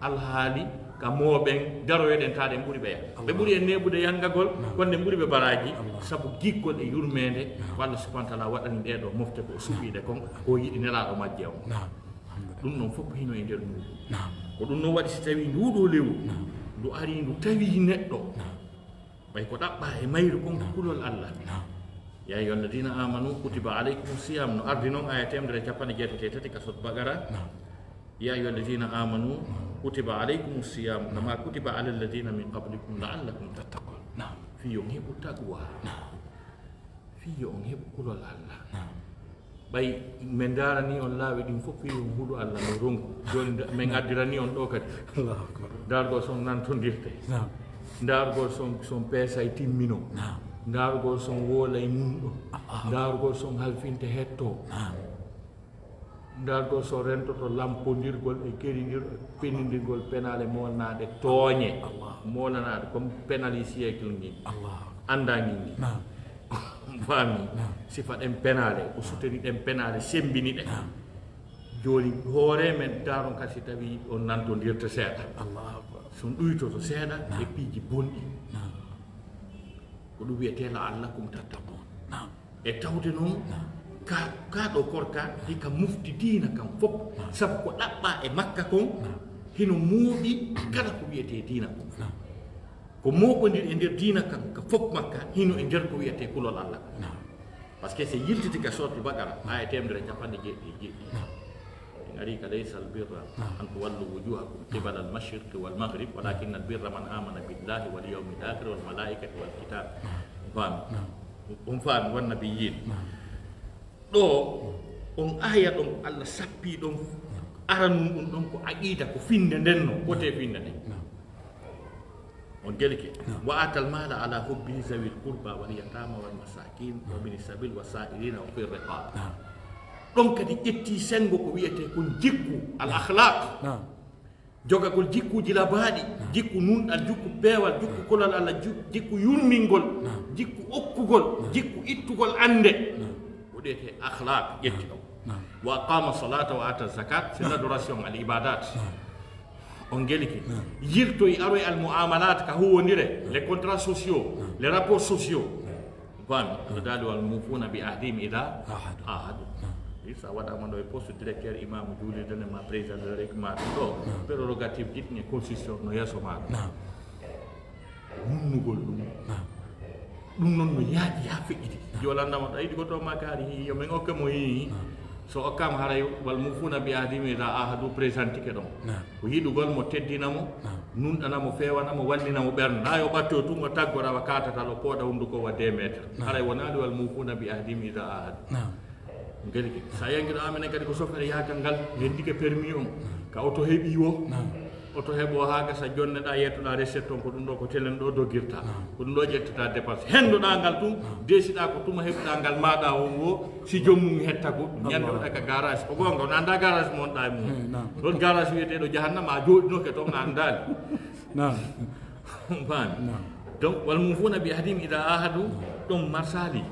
alhaali ka mooɓen daroyoɗen taade en ɓuuri ɓeya ɓe ɓuuri en neɓude yangagol konde ɓuuri ɓe baraji saabu giggol e yurmede ko Allah subhanahu wa ta'ala waɗani ɗe ɗo mofte ko suɓiɗe kon ko yiɗi nelaɗo majje o ɗum noon fof hino e nder muɗum ko ɗum noon waɗi si tawi nduɗo lewu ndu ari ndu tawi neɗɗo ɓay ko ɗaɓɓa e mayru kon ko kulol Allah ya ayyuha alladina amanu kutiba alaykum siyam no ardi noon aya 163 ka sot bagara ya ayyuha alladina amanu kutiba alaykum siyam kama kutiba ala alladina min qablikum la'allakum tattaqun fiyo on heɓu taqwa fiyo on heɓu kulol Allah ɓay min darani on laawi ɗin fof fi on huuɗo Allah no ronku joni min addirani on ɗo kadi dargol son nantodirte dargol son peesa e timmino dargol son woola e mumɗo dargol son halfinte hetto dargol son rentoto lampodirgol e keridir penidirgol penale molnaɗe tooñe molanaɗe comme penali siècle ngi andagi ngi faami sifa ɗen penale o suteni ɗen penale sembini ɗe joni hoore men daron kasi tawi on nantodirta seeɗa son ɗuytoto seeɗa e piiji bonɗi ko ɗum wiyete la'allakum tattaqun e tawde noon ka ɗo korka hika mufti diina kam fof sabu ko ɗaɓɓa e makka kon hino muuɗi kala ko wiyete diina kon ko moɓodir e nder diina kam ka fof makka hino e nder ko wiyete kulol Allah par ce que c'est yiltiti ka sorti bagara aya 177 en ari ka laysa albirra an tuwallu wujuhakum qibala almashriqi walmaghrib walakin albirra man amana billahi wal yawmil akhir wal malaikati wal kitab faami wan nabiyyin ɗo on aya ɗon Allah sappi ɗon aranum ɗum ɗon ko aqida ko finde nden no wote finde nden on gelike wa atal mala ala hubbihi zawil qurba wal yatama wal masakin wa bin sabil wa sa'irina wa fir riqab ɗon kadi ƴetti sengo ko wiyete kon jikku al akhlaq jogagol jikkuji labaɗi jikku nunɗal jikku peewal jikku kolal Allah jikku yurmingol jikku okkugol jikku ittugol ande ko ɗete akhlaq ƴetti ɗon wa aqama salata wa ata zakat c'est l'adoration al ibadat on geliki yirtoy aroy al muamalat ka huwondire les contrats sociaux les rapports sociaux fami no daali wal mufuna bi ahdim ida ahadu isa waɗama ɗo e poste directeur imam juulidene ma président rek ma ɗo prérogative ɗiɗni constitution no yeeso maɗa nunnugol ɗum ɗum noon no yaaji ha feƴƴiti jolandama ɗo yiɗi ko to makari yomin okke mo yii so okkama haray wal mufuna bi ahdimi ida ahadu présentike ɗon ko yiɗugol mo teddinamo nunɗanamo fewanamo wallinamo ɓernde ha yo ɓatto tum o taggorawa katatal o pooɗa hunduko wa 2 métres haray wonaɗo wal mufuna bi ahdimi ida ahadu gelike sa yangiɗo amenen kadi ko sofere yagal ngal hendike permis on ka auto heeɓi wo auto heeɓo ha gasa jonneɗa yettoɗa recette on ko ɗum ɗo ko telen ɗo doguirta ko ɗum ɗo ƴettata dépense hendoɗa ngal tum desiɗa ko tuma heɓɗa ngal maɗa on wo si jommum hetta ko ñande oɗa ka garage ko gonga on anda garage mo wonɗa e mum ɗon garage wiyeteɗo jahannama a joɗinoke toon a andali fami donc wal mum funa bi ahdim ida ahadu ɗon marsali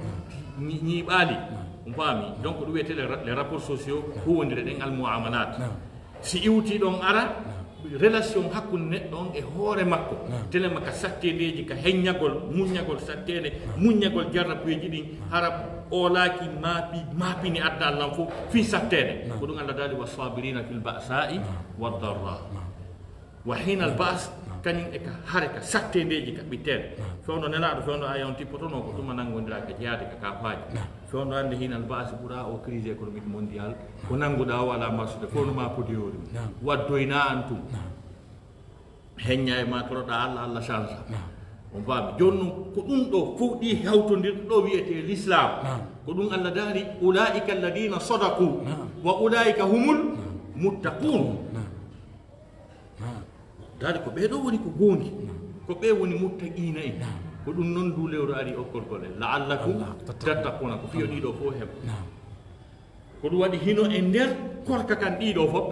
ñiɓali fami donc ɗum wiyete les rapports sociaux huwodire ɗen al muamalat si iwti ɗon ara relation hakkunde neɗɗo on e hoore makko telema ka sattedeji ka heññagol muññagol sattede muññagol jarrabuyeji ɗin hara oolaaki maapini adda allah fof fi sattede ko ɗum allah daali wasabirina fil ba'sa'i waddarra wa hina al bas kañum e ka hare ka sattedeji ka ɓitteɗe fewno nelaɗo fewno aya on tippotono ko tuma nangodiraka jeeyade ka kafaaji fewno hande hina al bas ɓuura o crise économique mondial ko nannguɗa o ala marsude fof no ma podiyori waddoyna an tum heñña e ma toroɗa allah allah change on faami joni noon ko ɗum ɗo fof ɗi hawtodirɗo ɗo wiyete l'islam ko ɗum allah daari ulaika alladina sadaku wa ulaika humul muttaqun daari ko ɓeɗo woni ko goongi ko ɓe woni muttaqina en ko ɗum noon du lewru ari okkolgol en la'allakum tattaquna ko fiyo ɗiɗo fof heɓa ko ɗum waɗi hino e nder korka kan ɗiɗo fof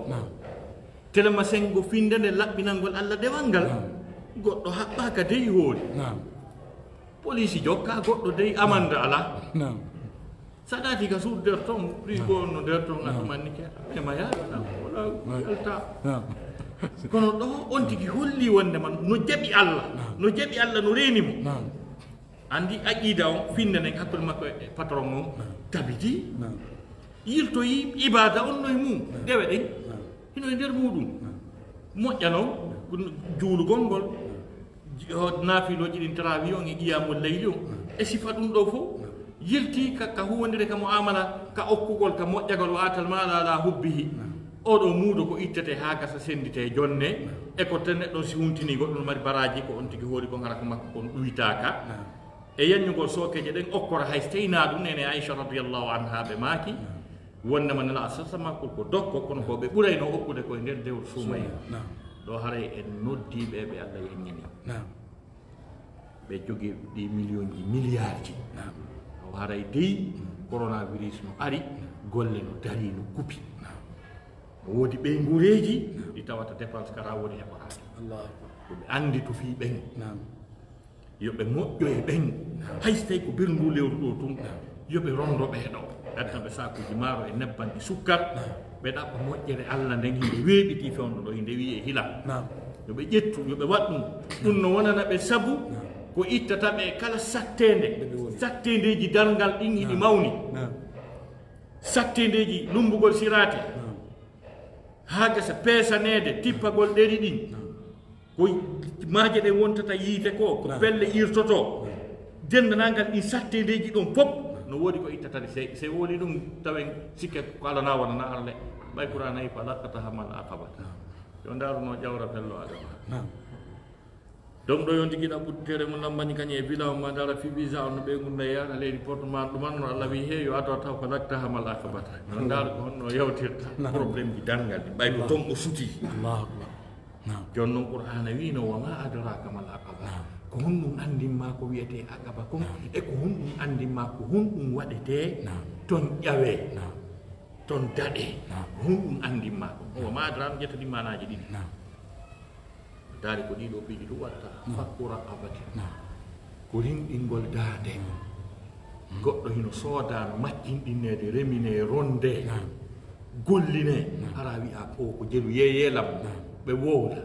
telema sengo finde nde laɓɓinalngol allah dewal ngal goɗɗo haɓɓaka dey hoori police jokka goɗɗo dey amande ala saɗati ka suud nder ton frigo no nder ton aɗumanni keeɗa ema yaɗa wala yalta kono ɗo on tigi holli wondema no jaɓi allah no jaɓi allah no renimo andi aqida on finde nden hakkude makko e patron on tabiti yirtoyi ibada on noye mum dewe ɗen hino e nder muɗum moƴƴa noon juulugol ngol naafiloji ɗin trawi on e qiyamul leyli on e sifa ɗum ɗo fof yirti ka huwodire ka muamala ka okkugol ka moƴƴagol watal maɗa ala hubbihi oɗo muudo ko ittete ha gasa sendite jonne e ko ten neɗɗon si huntini goɗɗon mari baraji ko on tigi hoori kon hara ko makko kon ɗuytaka e yañugol sookeje ɗen okkora hay so tawina ɗum nene aicha radiallahu anha ɓe maaki wondema nela sasamakol ko dokko kono ko ɓe ɓurayno okkude koye nder dewr suumay ɗo haray en noddiɓe ɓe allah yeññini ɓe jogii ɗi million ji milliard ji o haray dey coronavirus no ari golle no dari no kupi woodi ɓeygureji ɗi tawata dépense kara woni heɓorade yoɓe andi to fi ɓen yoɓe moƴƴo e ɓen hay so tawi ko birndu lewru ɗo tun yoɓe rondo ɓeeɗo addaɓe sakuji maaro e nebban ɗi sukkar ɓe ɗaɓɓa moƴƴere allah nden himɓe weeɓiti fewndo ɗo hinde wiye hila yoɓe ƴettu yoɓe wat ɗum no wonana ɓe saabu ko ittata ɓe kala sattendeji dalngal ɗin hiɗi mawni sattendeji lumbugol sirate ha gasa peesanede tippagol ɗeri ɗin ko maaje ɗen wontata yiite ko pelle irtoto dendanangal ɗin sattendeji ɗon fof no woodi ko ittatade se woni ɗum tawen sikke ko ala na wonana arle ɓay qouran ayi fa lakkata hamal aqabata yo ndaruno ƴawra fello adama donc ɗo yon tigui ɗaɓɓutere mo lambani kañum e bilan ma dara fi visa on no ɓe gunda yaɗa leydi portement ɗuman no allah wi he yo addo taw ko lakta hamal akabata yo ndaru ko honno yawtirta probléme ji dangal ɗi ɓay ko ton o suti joni noon qur'ana wino wa ma adraka mal aqaba ko honɗum andinma ko wiyete aqaba kon e ko honɗum andinma ko honɗum waɗete ton ƴawe ton daɗe honɗum andinma ko wa ma adraka ƴettani manaji ɗiɗi daari ko ɗiɗo piiji ɗum watta fakku raqabati ko rinɗingol daande goɗɗo hino sooda no maccinɗinnede remine ronde golline hara wiya o ko jelu yeyelam ɓe wowda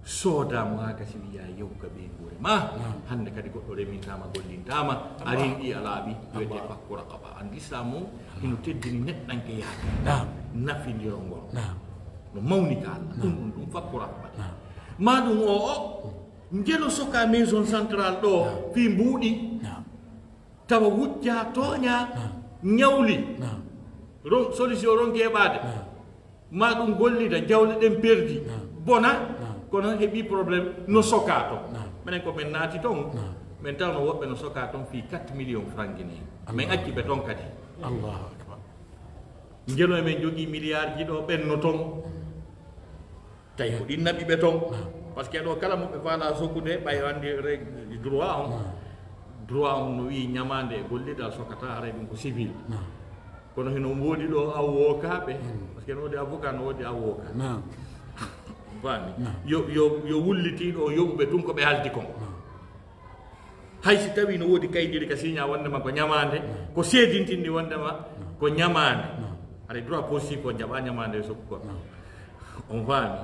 soodamo ha gasi wiya yewga ɓe guure ma hande kadi goɗɗo remintama gollintama a rinɗi a laaɓi wiyete fakku raqaba an l'islam o hino teddini neɗɗanke yaade nafidiro ngol no mawni ka allah ɗum fakku raqabati maɗum o jelo soka maison central ɗo fi mbuuɗi tawa wujja tooña ñawli solution ronki heɓade maɗum gollida jawle ɗen perdi bona kono heeɓi probléme no soka to minen ko min naati toon min tawno woɓɓe no soka toon fi 4 millions franc guiné min acci ɓe toon kadi allahu akbar jelo emen jogui milliard ji ɗo ɓenno toon tawi ko ɗin naɓi ɓe toon par ce que ɗo kala moɓe faala sokkude ɓay andi droit on no wi ñamande e gollidal sokata haray ɗum ko civil kono hino woodi ɗo awwokaɓe par ce que no woodi avocat no woodi avocat fami yo wullitiɗo yoɓuɓe tun koɓe haldi kon hay si tawi no woodi kayɗiri ka signa wondema ko ñamande ko seedintindi wondema ko ñamande haray droit positif o jaɓa ñamande e sokku kon on fami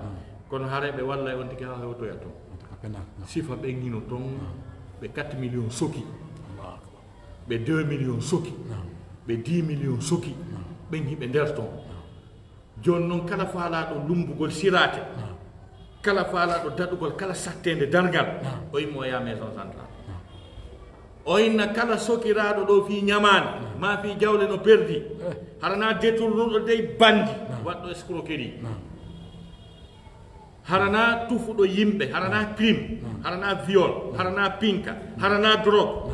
kono hareɓe walla on tigi ha hewtoya toon sifa ɓe ngino toon ɓe 4 millions soki ɓe 2 millions soki ɓe 10 millions soki ɓen hiɓe nder toon joni noon kala faalaɗo lumbugol sirate kala faalaɗo daɗugol kala sattede dargal o yimmo ya maison centrale o inna kala sokiraɗo ɗo fi ñamani ma fi jawle no perdi harana détournuɗo dey bandi waɗɗo escroquerie harana tufuɗo yimɓe harana crime harana viol harana pinka harana drogue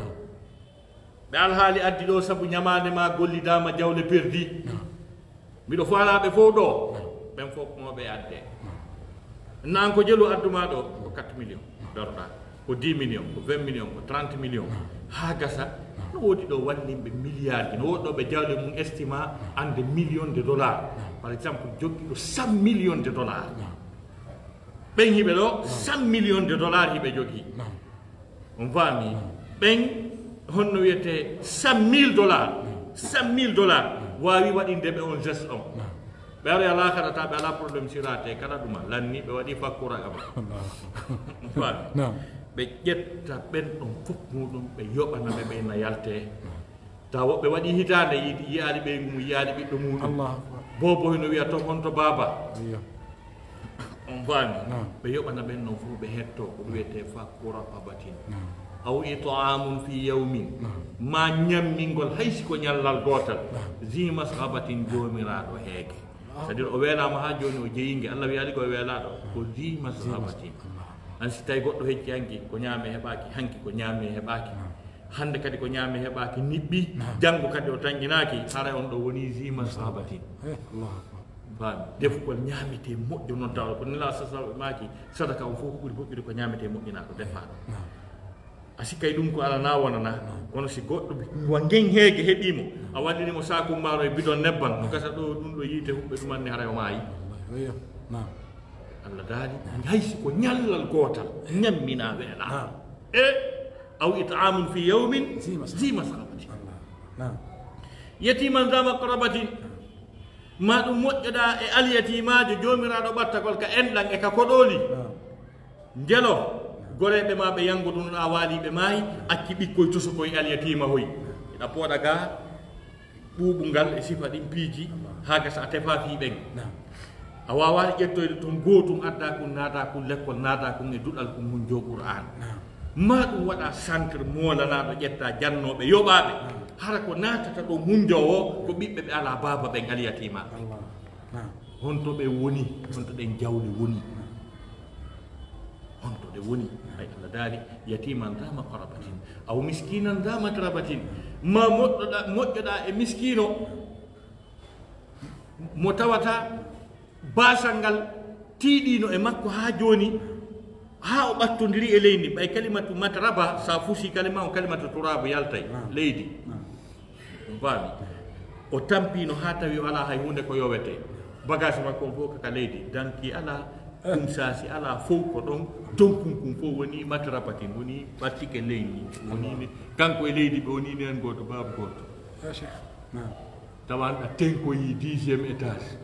ɓe alhaali addi ɗo saabu ñamande ma gollidama jawle perdi mbiɗo faalaɓe fof ɗo ɓen fof moɓe adde nan ko jelu adduma ɗo ko 4 millions doroɗa ko 10 millions ko 20 millions ko 30 millions ha gasa no woodi ɗo wallimɓe milliard ji no woodi ɗo ɓe jawle mum estima ande millions de dollars par exemple joggiɗo 100 millions de dollars ɓen hiɓe ɗo 100 millions de dollars hiɓe jogii on faami ɓen honno wiyete 100 000 dollars 100 000 dollars wawi waɗindeɓe on geste on ɓe ara ala karata ɓe ala probléme sirate kala ɗuma lanni ɓe waɗi fakkura ama faami ɓe ƴetta ɓen ɗon fof muɗum ɓe yoɓanaɓe ɓe na yalte taw woɓɓe waɗi hitande yiide yiyaali ɓeygu mum yiyaali ɓiɗɗo muɗum bobo no wiya ton honto baaba on faami ɓe yoɓana ɓen noon fof ɓe hetto ko wiyete fakkura pabatin aw it'amun fi yawmin ma ñammingol haysi ko ñallal gotal zi mashabatin jomiraɗo heege c'est à dire o weelama ha joni o jeyingue Allah wi ali ko weelaɗo ko zi mashabatin an si tawi goɗɗo hecci hanki ko ñaame heɓaki hanki ko ñaame heɓaki hande kadi ko ñaame heɓaki niɓɓi janggo kadi o tanƴinaki hara on ɗo woni zi mashabatin faami defugol ñaamete moƴƴo noon tawa ko nela sasaɓe maki sadaka o fof ɓuuri moƴƴude ko ñaamete moƴƴina ko defaɗo a sikkay ɗum ko ala na wonana kono si goɗɗo wa gen heege heɓimo a wallinimo sakum maaro e bidon nebban no gasa ɗo ɗum ɗo yiite huɓɓe ɗumanne haara o maayi Allah daali haysi ko ñallal gootal ñammina weela e aw it'amun fi yawmin zi masrabatin yatiman za maqrabatin ma ɗum moƴƴoɗa e alyatimajo jomiraɗo ɓattagol ka enɗan e ka koɗoli njelo goreɓe ma ɓe yango ɗum a waaliɓe maayi acci ɓikkoye tuso koye alyatima hoy iɗa pooɗa ga ɓuuɓungal e sifa ɗin piiji ha gasa a tefa fi ɓen a wawaani ƴettoyde toon gootum adda kum naata kum l'école naata kum e duɗal kum mum jo qur'an ma ɗum waɗa centre molanaɗo ƴetta jannoɓe yoɓaɓe hara ko natata ɗo munjo o ko ɓiɓɓe ɓe ala baba ɓen alyatima honto ɓe woni honto ɗen jawli woni honto ɗe woni ay Allah daari yatiman da maqrabatin aw miskinan da matrabatin ma moƴƴoɗa e miskino mo tawata basal ngal tiiɗino e makko ha joni ha o ɓattodiri e leydi ɓay kalimatu matraba sa fusi kalima o kalimatu turabu yaltay leydi ɗum faami o tampino ha tawi ala hay hunde ko yowete bagage makko on fof kaka leydi danki ala ɗum sasi ala fof ko ɗon donkum kum fof woni matrabatin woni ɓattike leydi woni kanko e leydi ɓe woni nen goto baaba goto tawanɗa tenkoyi 10e étage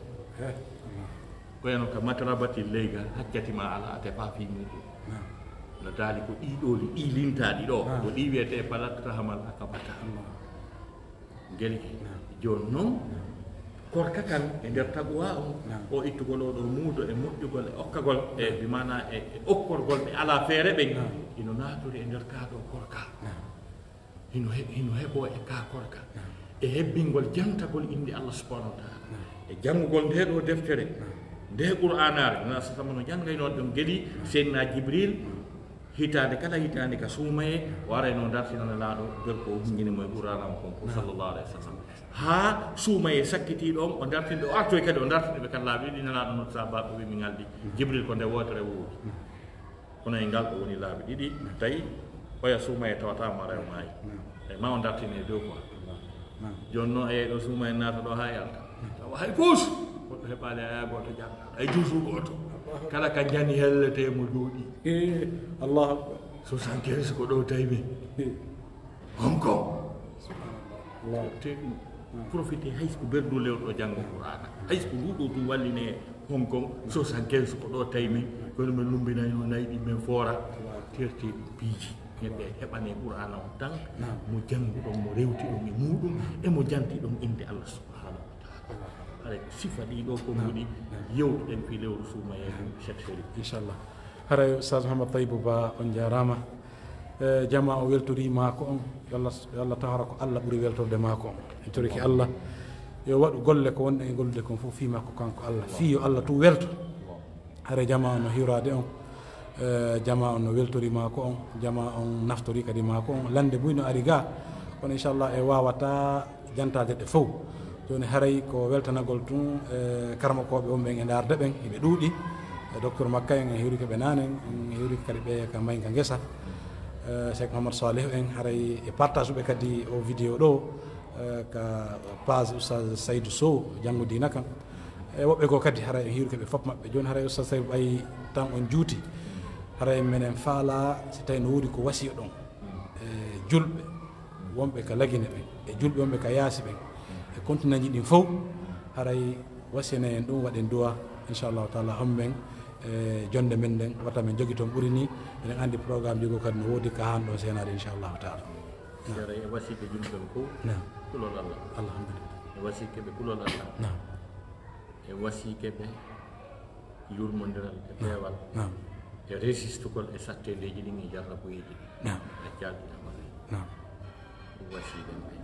koyano ka matrabati leygal haccatima ala a tefa fi muɗum no daali ko ɗiɗoli ɗi lintaɗi ɗo ko ɗi wiyete palatta hamal akabata gelke joni noon korka kan e nder taguwa o ittugol oɗo muudo e moƴƴugol e okkagol e bimana e okkorgol ɓe ala feere ɓen ino natori e nder kaɗo korka hino heɓo e ka korka e hebbingol jantagol inde Allah subhanahu wa taala e janngugol nde ɗo deftere nde qur'anare na sama no jangay non ɗum geɗi seydina Jibril hitande kala hitande ka suumaye wara no dartinana laaɗo gorko o hunginimo e qur'anam kon ko sallallahu alayhi wa sallam ha suumaye sakkitiɗo on o dartinde o artoy kadi o dartineɓe kan laaɓi ɗi nanaɗo no sabaɓe wi min ngalɗi Jibril ko nde wotere woodi kono e ngal ɗo woni laaɓi ɗiɗi tawi oya suumaye tawatama ara maayi e ma o dartine dow quoi joni noon ayeyi ɗo suumaye naata ɗo ha yalta tawa hay puus goɗɗo heɓali aya goto jangga ay juusu goto kala ka jani helletemo jooɗi allahu akbar 75 ko ɗo tawimi Hong Kong te ɗum profité hayso ko berdu lewɗo janggo qur'ana hayso ko nduɗo ɗum walline Hong Kong 75 ko ɗo tawi min kono min lumbinayno nayi ɗi min foora terteɗi piiji yimɓe heɓane qur'ana o tan mo janngu ɗon mo rewti ɗum e muɗum e mo janti ɗon inde Allah subhanahu wa taala haray sifa ɗiɗo konguɗi yewtuɗen fi lewru suumayeɗum Cheikh Chérif inchallah haray Oustaz Mouhamadou Taybou Ba on jarama jama o weltori mako on yo Allah tawara ko Allah ɓuuri weltorde mako on en toriki Allah yo waɗu golle ko wonɗen e gollude kon fof fiima ko kanko Allah fi yo Allah tum welto haray jama on no hiwrade on jama on no weltori mako on jama on naftori kadi mako on lande muyno ari ga kono inchallah e wawata jantade ɗe fof joni haray ko weltanagol tun karmakoɓe wonɓen e darde ɓen eɓe ɗuuɗi docteur Makka en hiwriki ɓe nane en hiwriki kadi ɓe ka mayga guesa Cheikh Mouhamadou Salih en haray e partage ɓe kadi o vidéo ɗo ka page Oustaz Saydou Sow janggo dina kan e woɓɓe goo kadi haray en hiwriki ɓe fof maɓɓe joni haray Oustaz Saydou ɓayi tan on juuti haray menen faala si tawi no woodi ko wasiya ɗon e julɓe wonɓe ka lagine ɓen e julɓe wonɓe ka yaasi ɓen e continue ji ɗin fof haray wasiyane en ɗum waɗen duwa inchallahu taala homɓen e jonde men nden watta men jogui toon ɓuuri ni eɗen andi programme jogo kadi no woodi ka han ɗo senade inchallahu taala jara e wasiɓe julɓen fof kulol Allah alhamdulillah e wasikeɓe kulol Allah e wasikeɓe yurmodiral e peewal e résistugol e sattedeji ɗin e jarraboyeji ɗi e jalɗinamare wasiɓen ɓe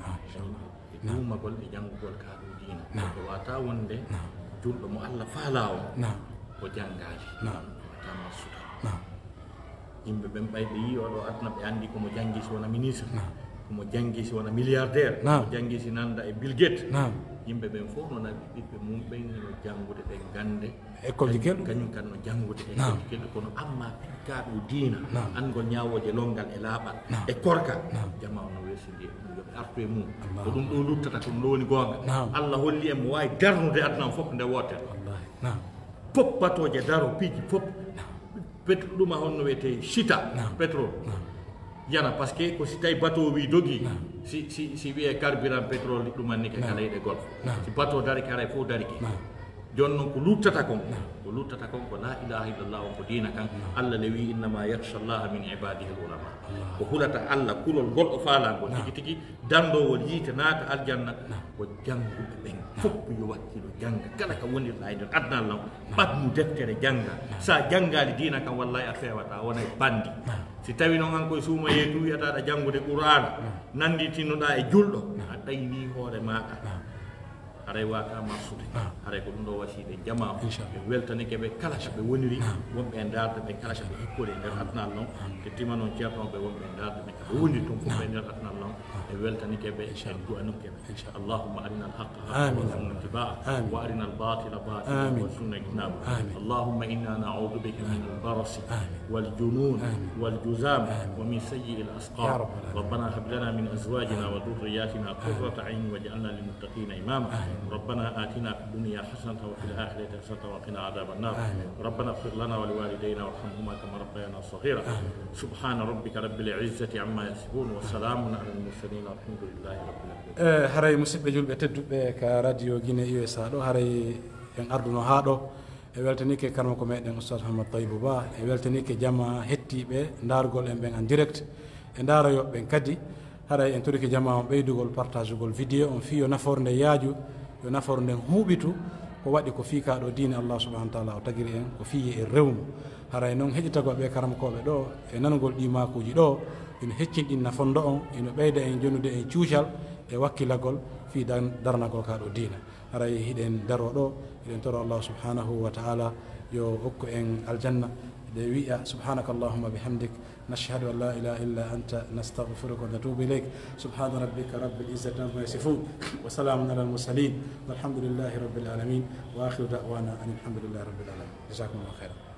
e ɗumagol e janngugol kaɗo diina ko wata wonde julɗo mo Allah faala o ko janngaji wata massuda yimɓe ɓen ɓayɓe yi oɗo aduna ɓe andi komo janggi so wona ministre komo janggi so wona milliardaire komo janggi si nanda e Bill Gates yimɓe ɓen fof noon ɓiɓɓe mum ɓen no janngude ɓe gande école ji kelɗo kañum kan no janngude école ji kelɗo kono amma pikkaɗo diina angol ñawoje longal e laaɓal e korka jama no wersidi ɗum yoɓe artu e mum ko ɗum ɗo luttata ko ɗum lowoni gonga Allah holli en mo wawi darnude aduna fof nde wotere fof batoje daro piiji fof ɗuma honno wiyete chita pétrole yana par ce que ko si tawi bateau wi dogui si wiye carburant pétrole ɗumannike ka leyɗe golfe si bateau dariki haray fof dariki joni noon ko luttata kon ko la ilaha illallah on ko diina kan Allah ne wi innama yakhsha llaha min ibadihi l ulama ko hulata Allah kulol ngol o faalangol tigi tigi dandowol yiite naata aljanna ko jannguɓe ɓen fof yo wakkilo jannga kala ka wonirɗa e nder adnallah ɓatnu deftere jannga sa janngali diina kan wallahi a fewata wonay bandi si tawi noon an koye suuma yeetu wiyataɗa janngude qur'ana nandi tinnoɗa e julɗo a ɗayni hoore maɗa haray wata marsude haray ko ɗum ɗo wasiɗe jama ɓe weltanike ɓe kala ko ɓe woniri wonɓe e darde ɓe kala ko ɓe hikkode e nder adnal noon te tima noon ceernoɓe wonɓe e darde ɓe koɓe woniri toon fof e nder adnal noon e weltanike ɓe e du'anukeɓe allahumma arina alhaqa haqqan warzuqna ittibaa wa arina albatila batilan warzuqna ijtinaba allahumma inna na'udhu bika min albarasi waljunun waljuzam wa min sayyi al-asqam ربنا هب لنا من ازواجنا وذرياتنا قرة اعين واجعلنا للمتقين اماما ربنا آتنا في الدنيا حسنة وفي الآخرة حسنة وقنا عذاب النار ربنا اغفر لنا ولوالدينا وارحمهما كما ربيانا صغيرا سبحان ربك رب العزة عما يصفون وسلام على المرسلين والحمد لله رب العالمين haray musidɓe julɓe tedduɓe ka radio Guinée USA ɗo haray en arduno ha ɗo e weltanike karma ko meɗen Oustaz Mouhamadou Taybou Ba e weltanike jama hettiɓe dargol en ɓen en direct e daroyoɓɓen kadi haray en toriki jama on ɓeydugol partage gol vidéo on fi yo naforde yaaju yo nafore nden huuɓitu ko waɗi ko fiikaɗo diine Allah subahanahu wa taala o tagiri en ko fiyi e rewmu haray noon heƴitagoɓe karamakoɓe ɗo e nanugol ɗi makuji ɗo ina heccinɗin nafondo on ina ɓeyda en jonude en cuucal e wakkilagol fi darnagol kaɗo diina haray hiɗen daro ɗo hiɗen toro Allah subhanahu wa taala yo hokku en aljanna ɗe wiya subhanaka allahumma bihamdik نشهد أن لا إله إلا أنت نستغفرك ونتوب إليك سبحان ربك رب العزة عما يصفون وسلام على المرسلين والحمد لله رب العالمين وآخر دعوانا أن الحمد لله رب العالمين جزاكم الله خيرا